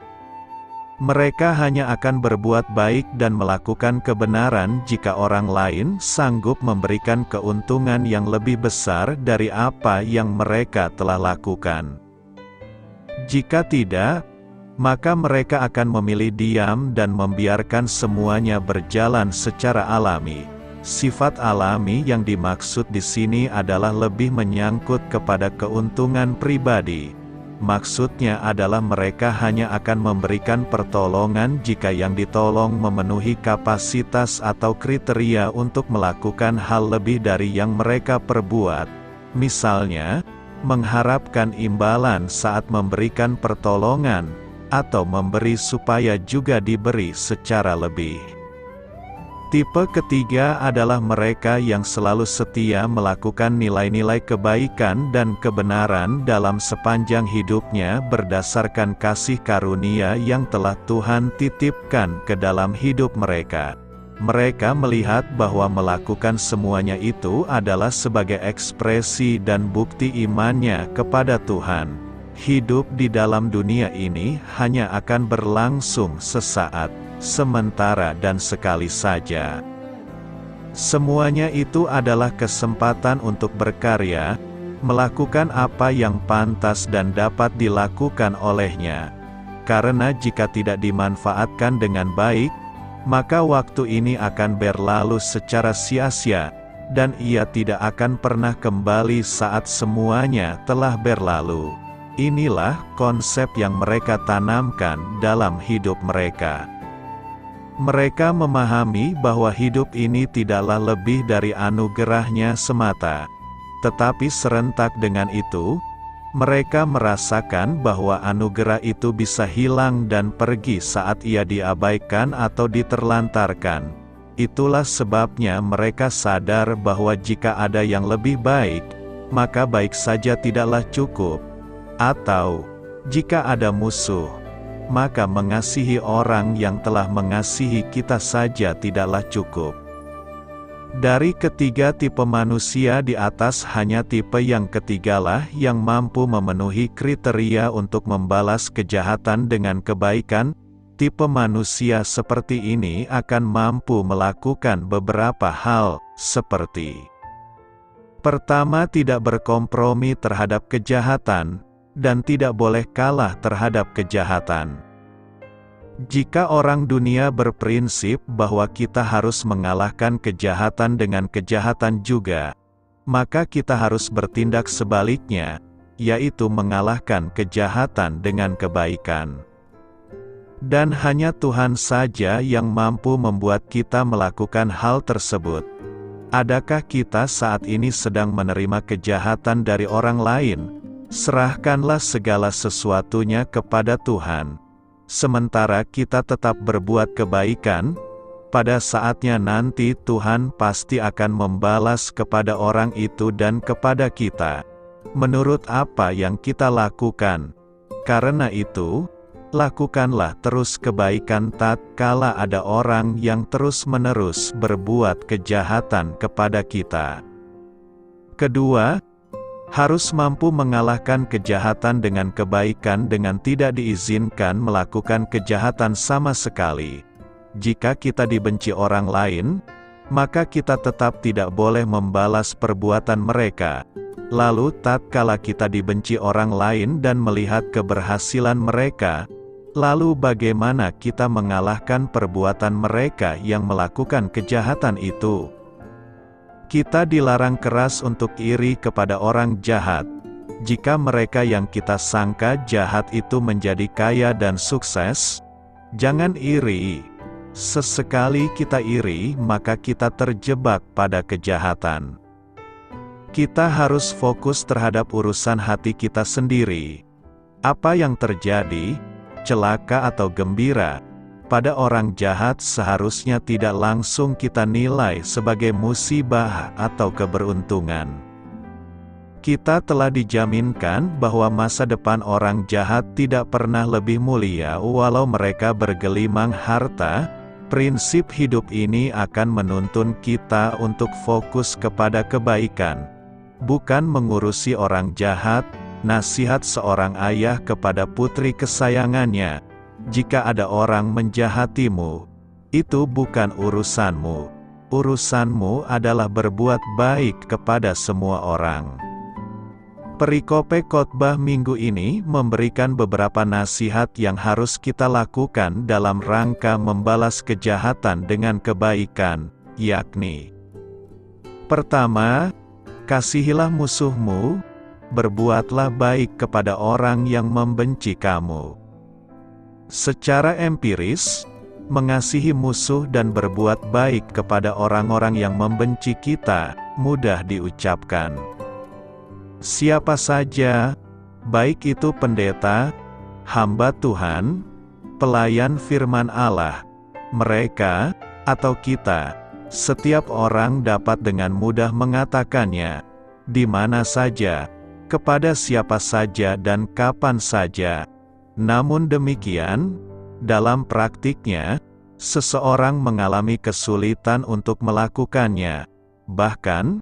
S1: Mereka hanya akan berbuat baik dan melakukan kebenaran jika orang lain sanggup memberikan keuntungan yang lebih besar dari apa yang mereka telah lakukan. Jika tidak, maka mereka akan memilih diam dan membiarkan semuanya berjalan secara alami. Sifat alami yang dimaksud di sini adalah lebih menyangkut kepada keuntungan pribadi. Maksudnya adalah mereka hanya akan memberikan pertolongan jika yang ditolong memenuhi kapasitas atau kriteria untuk melakukan hal lebih dari yang mereka perbuat. Misalnya, mengharapkan imbalan saat memberikan pertolongan, atau memberi supaya juga diberi secara lebih. Tipe ketiga adalah mereka yang selalu setia melakukan nilai-nilai kebaikan dan kebenaran dalam sepanjang hidupnya berdasarkan kasih karunia yang telah Tuhan titipkan ke dalam hidup mereka. Mereka melihat bahwa melakukan semuanya itu adalah sebagai ekspresi dan bukti imannya kepada Tuhan. Hidup di dalam dunia ini hanya akan berlangsung sesaat, sementara dan sekali saja. Semuanya itu adalah kesempatan untuk berkarya, melakukan apa yang pantas dan dapat dilakukan olehnya. Karena jika tidak dimanfaatkan dengan baik, maka waktu ini akan berlalu secara sia-sia, dan ia tidak akan pernah kembali saat semuanya telah berlalu. Inilah konsep yang mereka tanamkan dalam hidup mereka. Mereka memahami bahwa hidup ini tidaklah lebih dari anugerahnya semata. Tetapi serentak dengan itu, mereka merasakan bahwa anugerah itu bisa hilang dan pergi saat ia diabaikan atau diterlantarkan. Itulah sebabnya mereka sadar bahwa jika ada yang lebih baik, maka baik saja tidaklah cukup. Atau, jika ada musuh, maka mengasihi orang yang telah mengasihi kita saja tidaklah cukup. Dari ketiga tipe manusia di atas, hanya tipe yang ketigalah yang mampu memenuhi kriteria untuk membalas kejahatan dengan kebaikan. Tipe manusia seperti ini akan mampu melakukan beberapa hal, seperti: pertama, tidak berkompromi terhadap kejahatan, dan tidak boleh kalah terhadap kejahatan. Jika orang dunia berprinsip bahwa kita harus mengalahkan kejahatan dengan kejahatan juga, maka kita harus bertindak sebaliknya, yaitu mengalahkan kejahatan dengan kebaikan. Dan hanya Tuhan saja yang mampu membuat kita melakukan hal tersebut. Adakah kita saat ini sedang menerima kejahatan dari orang lain? Serahkanlah segala sesuatunya kepada Tuhan. Sementara kita tetap berbuat kebaikan, pada saatnya nanti Tuhan pasti akan membalas kepada orang itu dan kepada kita, menurut apa yang kita lakukan. Karena itu, lakukanlah terus kebaikan tatkala ada orang yang terus-menerus berbuat kejahatan kepada kita. Kedua, harus mampu mengalahkan kejahatan dengan kebaikan dengan tidak diizinkan melakukan kejahatan sama sekali. Jika kita dibenci orang lain, maka kita tetap tidak boleh membalas perbuatan mereka. Lalu tatkala kita dibenci orang lain dan melihat keberhasilan mereka, lalu bagaimana kita mengalahkan perbuatan mereka yang melakukan kejahatan itu? Kita dilarang keras untuk iri kepada orang jahat. Jika mereka yang kita sangka jahat itu menjadi kaya dan sukses, jangan iri. Sesekali kita iri, maka kita terjebak pada kejahatan. Kita harus fokus terhadap urusan hati kita sendiri. Apa yang terjadi, celaka atau gembira, pada orang jahat seharusnya tidak langsung kita nilai sebagai musibah atau keberuntungan. Kita telah dijaminkan bahwa masa depan orang jahat tidak pernah lebih mulia walau mereka bergelimang harta. Prinsip hidup ini akan menuntun kita untuk fokus kepada kebaikan, bukan mengurusi orang jahat. Nasihat seorang ayah kepada putri kesayangannya: jika ada orang menjahatimu, itu bukan urusanmu. Urusanmu adalah berbuat baik kepada semua orang. Perikope khotbah minggu ini memberikan beberapa nasihat yang harus kita lakukan dalam rangka membalas kejahatan dengan kebaikan, yakni: pertama, kasihilah musuhmu, berbuatlah baik kepada orang yang membenci kamu. Secara empiris, mengasihi musuh dan berbuat baik kepada orang-orang yang membenci kita, mudah diucapkan. Siapa saja, baik itu pendeta, hamba Tuhan, pelayan firman Allah, mereka, atau kita, setiap orang dapat dengan mudah mengatakannya, di mana saja, kepada siapa saja dan kapan saja. Namun demikian, dalam praktiknya, seseorang mengalami kesulitan untuk melakukannya. Bahkan,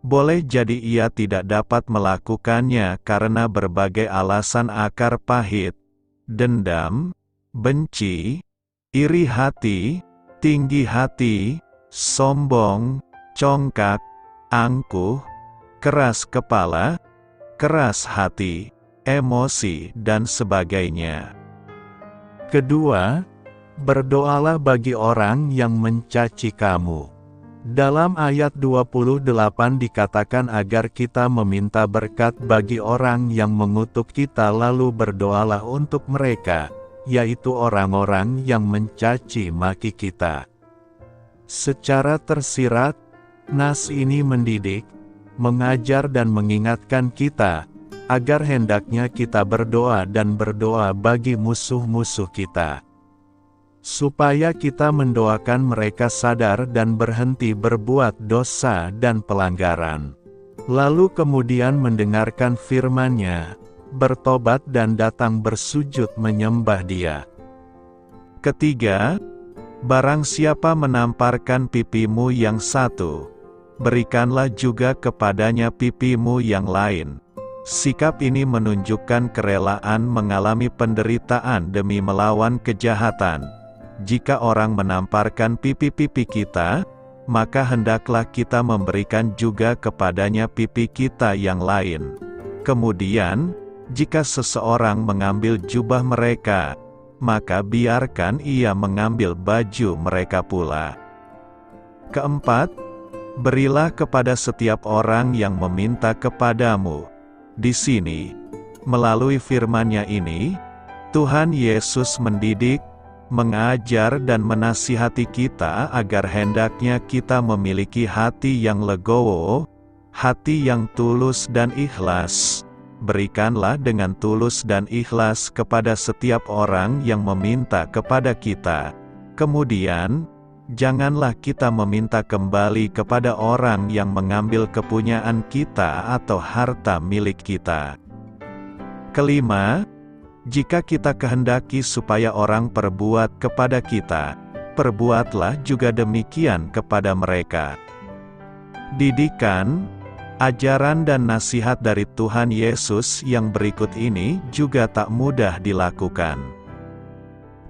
S1: boleh jadi ia tidak dapat melakukannya karena berbagai alasan akar pahit, dendam, benci, iri hati, tinggi hati, sombong, congkak, angkuh, keras kepala, keras hati, emosi, dan sebagainya. Kedua, berdoalah bagi orang yang mencaci kamu. Dalam ayat 28 dikatakan agar kita meminta berkat bagi orang yang mengutuk kita, lalu berdoalah untuk mereka, yaitu orang-orang yang mencaci maki kita. Secara tersirat, nas ini mendidik, mengajar dan mengingatkan kita, agar hendaknya kita berdoa dan berdoa bagi musuh-musuh kita, supaya kita mendoakan mereka sadar dan berhenti berbuat dosa dan pelanggaran. Lalu kemudian mendengarkan firman-Nya, bertobat dan datang bersujud menyembah Dia. Ketiga, barang siapa menamparkan pipimu yang satu, berikanlah juga kepadanya pipimu yang lain. Sikap ini menunjukkan kerelaan mengalami penderitaan demi melawan kejahatan. Jika orang menamparkan pipi-pipi kita, maka hendaklah kita memberikan juga kepadanya pipi kita yang lain. Kemudian, jika seseorang mengambil jubah mereka, maka biarkan ia mengambil baju mereka pula. Keempat, berilah kepada setiap orang yang meminta kepadamu. Di sini, melalui firman-Nya ini, Tuhan Yesus mendidik, mengajar dan menasihati kita agar hendaknya kita memiliki hati yang legowo, hati yang tulus dan ikhlas. Berikanlah dengan tulus dan ikhlas kepada setiap orang yang meminta kepada kita. Kemudian, janganlah kita meminta kembali kepada orang yang mengambil kepunyaan kita atau harta milik kita. Kelima, jika kita kehendaki supaya orang perbuat kepada kita, perbuatlah juga demikian kepada mereka. Didikan, ajaran dan nasihat dari Tuhan Yesus yang berikut ini juga tak mudah dilakukan.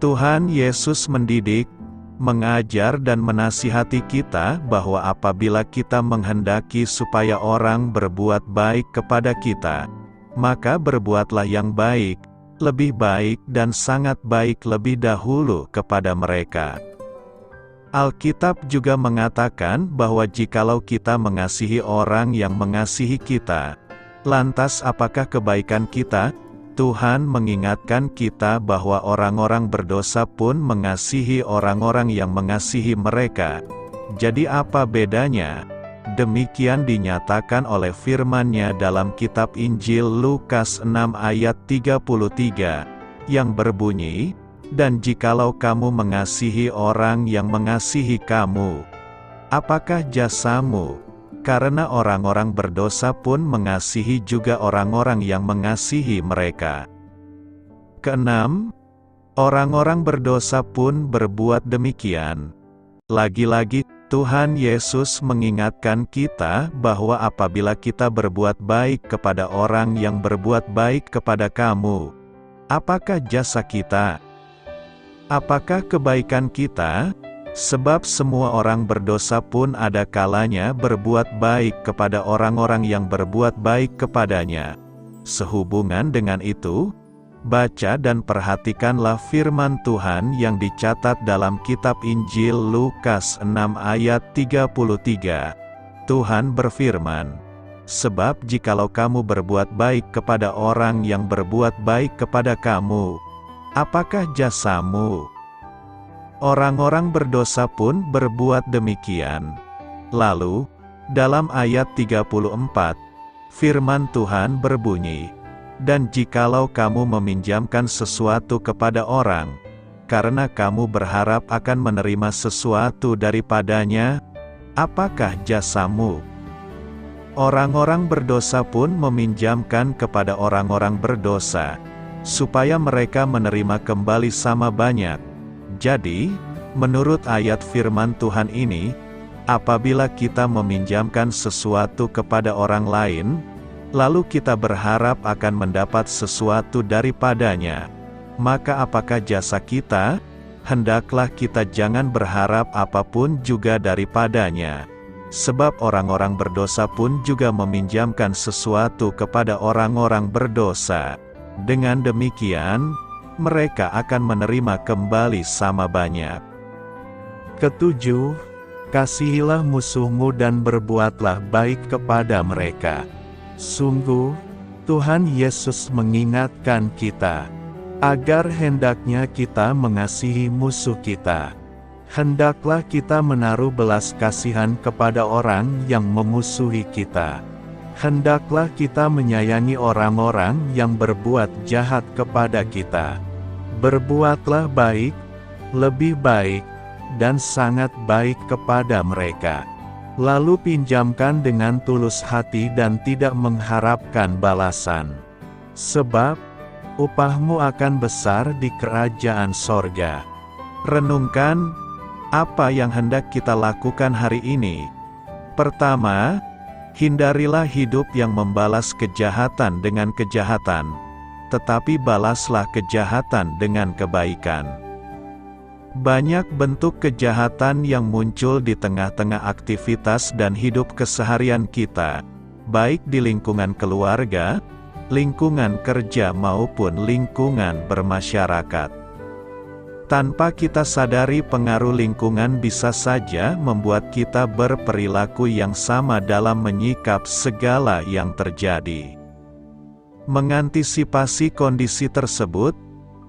S1: Tuhan Yesus mendidik, mengajar dan menasihati kita bahwa apabila kita menghendaki supaya orang berbuat baik kepada kita, maka berbuatlah yang baik, lebih baik dan sangat baik lebih dahulu kepada mereka. Alkitab juga mengatakan bahwa jikalau kita mengasihi orang yang mengasihi kita, lantas apakah kebaikan kita? Tuhan mengingatkan kita bahwa orang-orang berdosa pun mengasihi orang-orang yang mengasihi mereka. Jadi apa bedanya? Demikian dinyatakan oleh firman-Nya dalam kitab Injil Lukas 6 ayat 33, yang berbunyi, "Dan jikalau kamu mengasihi orang yang mengasihi kamu, apakah jasamu? Karena orang-orang berdosa pun mengasihi juga orang-orang yang mengasihi mereka." Keenam, orang-orang berdosa pun berbuat demikian. Lagi-lagi, Tuhan Yesus mengingatkan kita bahwa apabila kita berbuat baik kepada orang yang berbuat baik kepada kamu, apakah jasa kita? Apakah kebaikan kita? Sebab semua orang berdosa pun ada kalanya berbuat baik kepada orang-orang yang berbuat baik kepadanya. Sehubungan dengan itu, baca dan perhatikanlah firman Tuhan yang dicatat dalam kitab Injil Lukas 6 ayat 33. Tuhan berfirman, "Sebab jikalau kamu berbuat baik kepada orang yang berbuat baik kepada kamu, apakah jasamu?" Orang-orang berdosa pun berbuat demikian. Lalu, dalam ayat 34, firman Tuhan berbunyi, "Dan jikalau kamu meminjamkan sesuatu kepada orang, karena kamu berharap akan menerima sesuatu daripadanya, apakah jasamu?" Orang-orang berdosa pun meminjamkan kepada orang-orang berdosa, supaya mereka menerima kembali sama banyak. Jadi, menurut ayat firman Tuhan ini, apabila kita meminjamkan sesuatu kepada orang lain, lalu kita berharap akan mendapat sesuatu daripadanya, maka apakah jasa kita? Hendaklah kita jangan berharap apapun juga daripadanya. Sebab orang-orang berdosa pun juga meminjamkan sesuatu kepada orang-orang berdosa. Dengan demikian, mereka akan menerima kembali sama banyak. Ketujuh, kasihilah musuhmu dan berbuatlah baik kepada mereka. Sungguh, Tuhan Yesus mengingatkan kita, agar hendaknya kita mengasihi musuh kita. Hendaklah kita menaruh belas kasihan kepada orang yang memusuhi kita. Hendaklah kita menyayangi orang-orang yang berbuat jahat kepada kita. Berbuatlah baik, lebih baik, dan sangat baik kepada mereka. Lalu pinjamkan dengan tulus hati dan tidak mengharapkan balasan. Sebab, upahmu akan besar di kerajaan sorga. Renungkan, apa yang hendak kita lakukan hari ini? Pertama, hindarilah hidup yang membalas kejahatan dengan kejahatan, tetapi balaslah kejahatan dengan kebaikan. Banyak bentuk kejahatan yang muncul di tengah-tengah aktivitas dan hidup keseharian kita, baik di lingkungan keluarga, lingkungan kerja maupun lingkungan bermasyarakat. Tanpa kita sadari, pengaruh lingkungan bisa saja membuat kita berperilaku yang sama dalam menyikap segala yang terjadi. Mengantisipasi kondisi tersebut,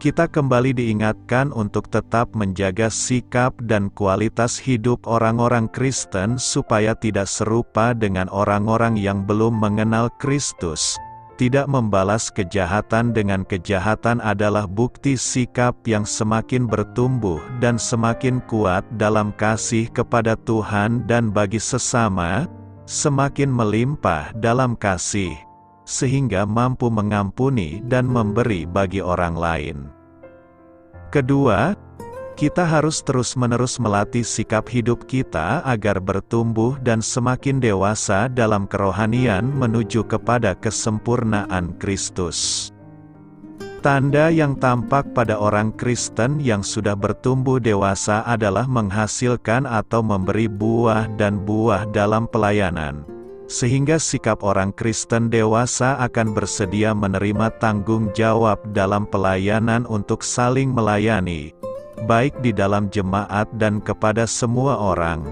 S1: kita kembali diingatkan untuk tetap menjaga sikap dan kualitas hidup orang-orang Kristen supaya tidak serupa dengan orang-orang yang belum mengenal Kristus. Tidak membalas kejahatan dengan kejahatan adalah bukti sikap yang semakin bertumbuh dan semakin kuat dalam kasih kepada Tuhan dan bagi sesama, semakin melimpah dalam kasih, sehingga mampu mengampuni dan memberi bagi orang lain. Kedua, kita harus terus-menerus melatih sikap hidup kita agar bertumbuh dan semakin dewasa dalam kerohanian menuju kepada kesempurnaan Kristus. Tanda yang tampak pada orang Kristen yang sudah bertumbuh dewasa adalah menghasilkan atau memberi buah dan buah dalam pelayanan, sehingga sikap orang Kristen dewasa akan bersedia menerima tanggung jawab dalam pelayanan untuk saling melayani, baik di dalam jemaat dan kepada semua orang.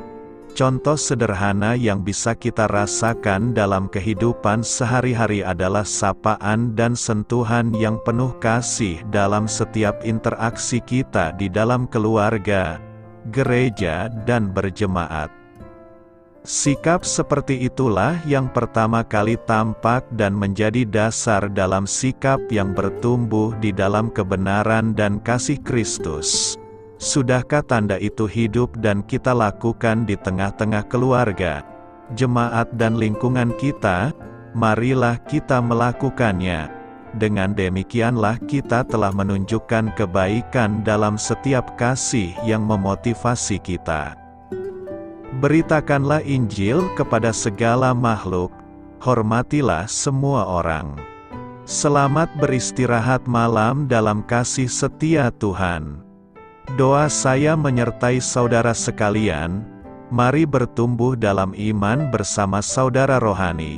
S1: Contoh sederhana yang bisa kita rasakan dalam kehidupan sehari-hari adalah sapaan dan sentuhan yang penuh kasih dalam setiap interaksi kita di dalam keluarga, gereja, dan berjemaat. Sikap seperti itulah yang pertama kali tampak dan menjadi dasar dalam sikap yang bertumbuh di dalam kebenaran dan kasih Kristus. Sudahkah tanda itu hidup dan kita lakukan di tengah-tengah keluarga, jemaat dan lingkungan kita? Marilah kita melakukannya. Dengan demikianlah kita telah menunjukkan kebaikan dalam setiap kasih yang memotivasi kita. Beritakanlah Injil kepada segala makhluk, hormatilah semua orang. Selamat beristirahat malam dalam kasih setia Tuhan. Doa saya menyertai saudara sekalian, mari bertumbuh dalam iman bersama saudara rohani.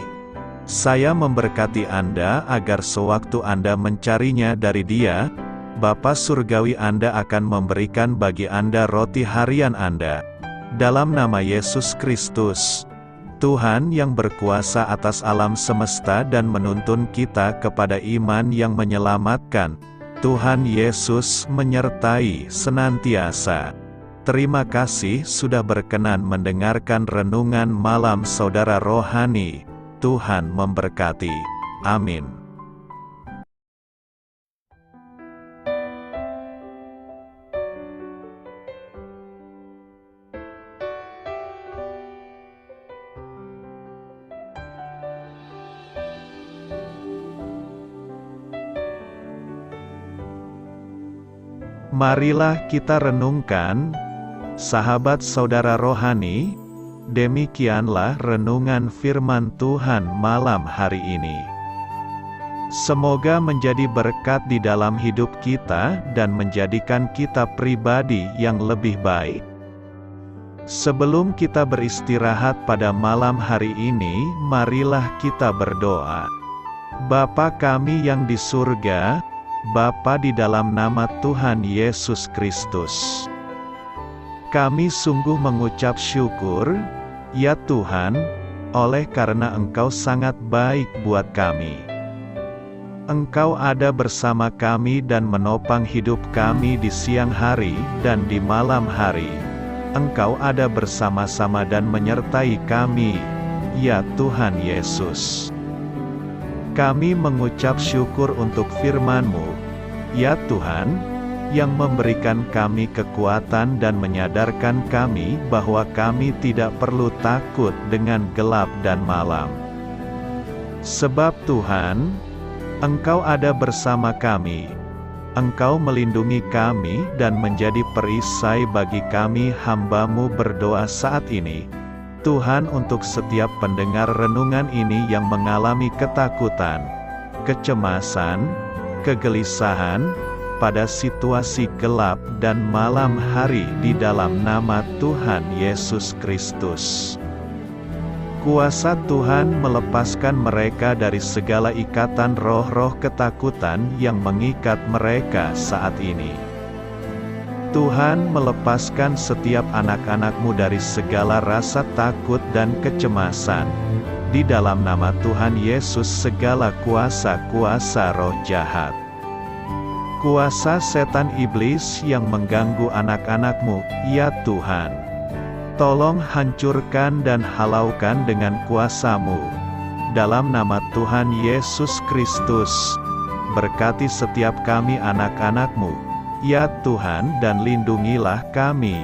S1: Saya memberkati Anda agar sewaktu Anda mencarinya dari Dia, Bapa Surgawi Anda akan memberikan bagi Anda roti harian Anda. Dalam nama Yesus Kristus, Tuhan yang berkuasa atas alam semesta dan menuntun kita kepada iman yang menyelamatkan, Tuhan Yesus menyertai senantiasa. Terima kasih sudah berkenan mendengarkan renungan malam saudara rohani. Tuhan memberkati. Amin. Marilah kita renungkan, sahabat saudara rohani, demikianlah renungan firman Tuhan malam hari ini. Semoga menjadi berkat di dalam hidup kita dan menjadikan kita pribadi yang lebih baik. Sebelum kita beristirahat pada malam hari ini, marilah kita berdoa. Bapa kami yang di surga, Bapa di dalam nama Tuhan Yesus Kristus, kami sungguh mengucap syukur, ya Tuhan, oleh karena Engkau sangat baik buat kami. Engkau ada bersama kami dan menopang hidup kami di siang hari dan di malam hari. Engkau ada bersama-sama dan menyertai kami, ya Tuhan Yesus. Kami mengucap syukur untuk firman-Mu, ya Tuhan, yang memberikan kami kekuatan dan menyadarkan kami bahwa kami tidak perlu takut dengan gelap dan malam. Sebab Tuhan, Engkau ada bersama kami. Engkau melindungi kami dan menjadi perisai bagi kami hamba-Mu berdoa saat ini. Tuhan, untuk setiap pendengar renungan ini yang mengalami ketakutan, kecemasan, kegelisahan, pada situasi gelap dan malam hari di dalam nama Tuhan Yesus Kristus. Kuasa Tuhan melepaskan mereka dari segala ikatan roh-roh ketakutan yang mengikat mereka saat ini. Tuhan melepaskan setiap anak-anak-Mu dari segala rasa takut dan kecemasan. Di dalam nama Tuhan Yesus, segala kuasa-kuasa roh jahat, kuasa setan iblis yang mengganggu anak-anak-Mu, ya Tuhan, tolong hancurkan dan halaukan dengan kuasa-Mu. Dalam nama Tuhan Yesus Kristus, berkati setiap kami anak-anak-Mu, ya Tuhan, dan lindungilah kami.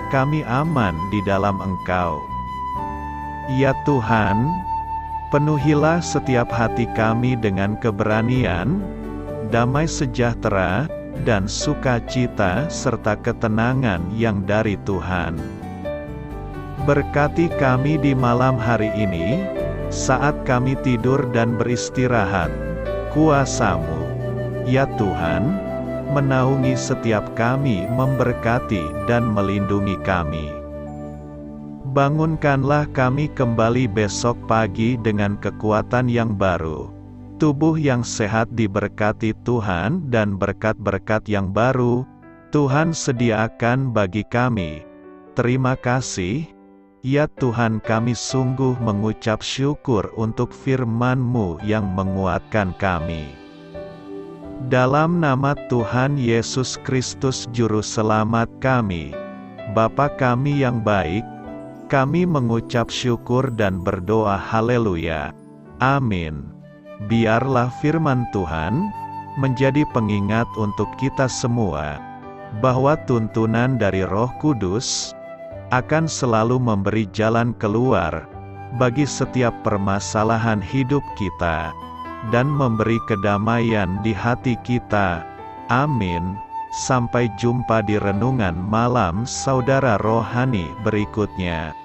S1: Kami aman di dalam Engkau. Ya Tuhan, penuhilah setiap hati kami dengan keberanian, damai sejahtera, dan sukacita serta ketenangan yang dari Tuhan. Berkati kami di malam hari ini, saat kami tidur dan beristirahat. Kuasa-Mu, ya Tuhan, menaungi setiap kami, memberkati dan melindungi kami. Bangunkanlah kami kembali besok pagi dengan kekuatan yang baru, tubuh yang sehat diberkati Tuhan, dan berkat-berkat yang baru Tuhan sediakan bagi kami. Terima kasih, ya Tuhan, kami sungguh mengucap syukur untuk firman-Mu yang menguatkan kami. Dalam nama Tuhan Yesus Kristus Juru Selamat kami, Bapa kami yang baik, kami mengucap syukur dan berdoa haleluya. Amin. Biarlah firman Tuhan menjadi pengingat untuk kita semua, bahwa tuntunan dari Roh Kudus akan selalu memberi jalan keluar bagi setiap permasalahan hidup kita, dan memberi kedamaian di hati kita. Amin. Sampai jumpa di renungan malam saudara rohani berikutnya.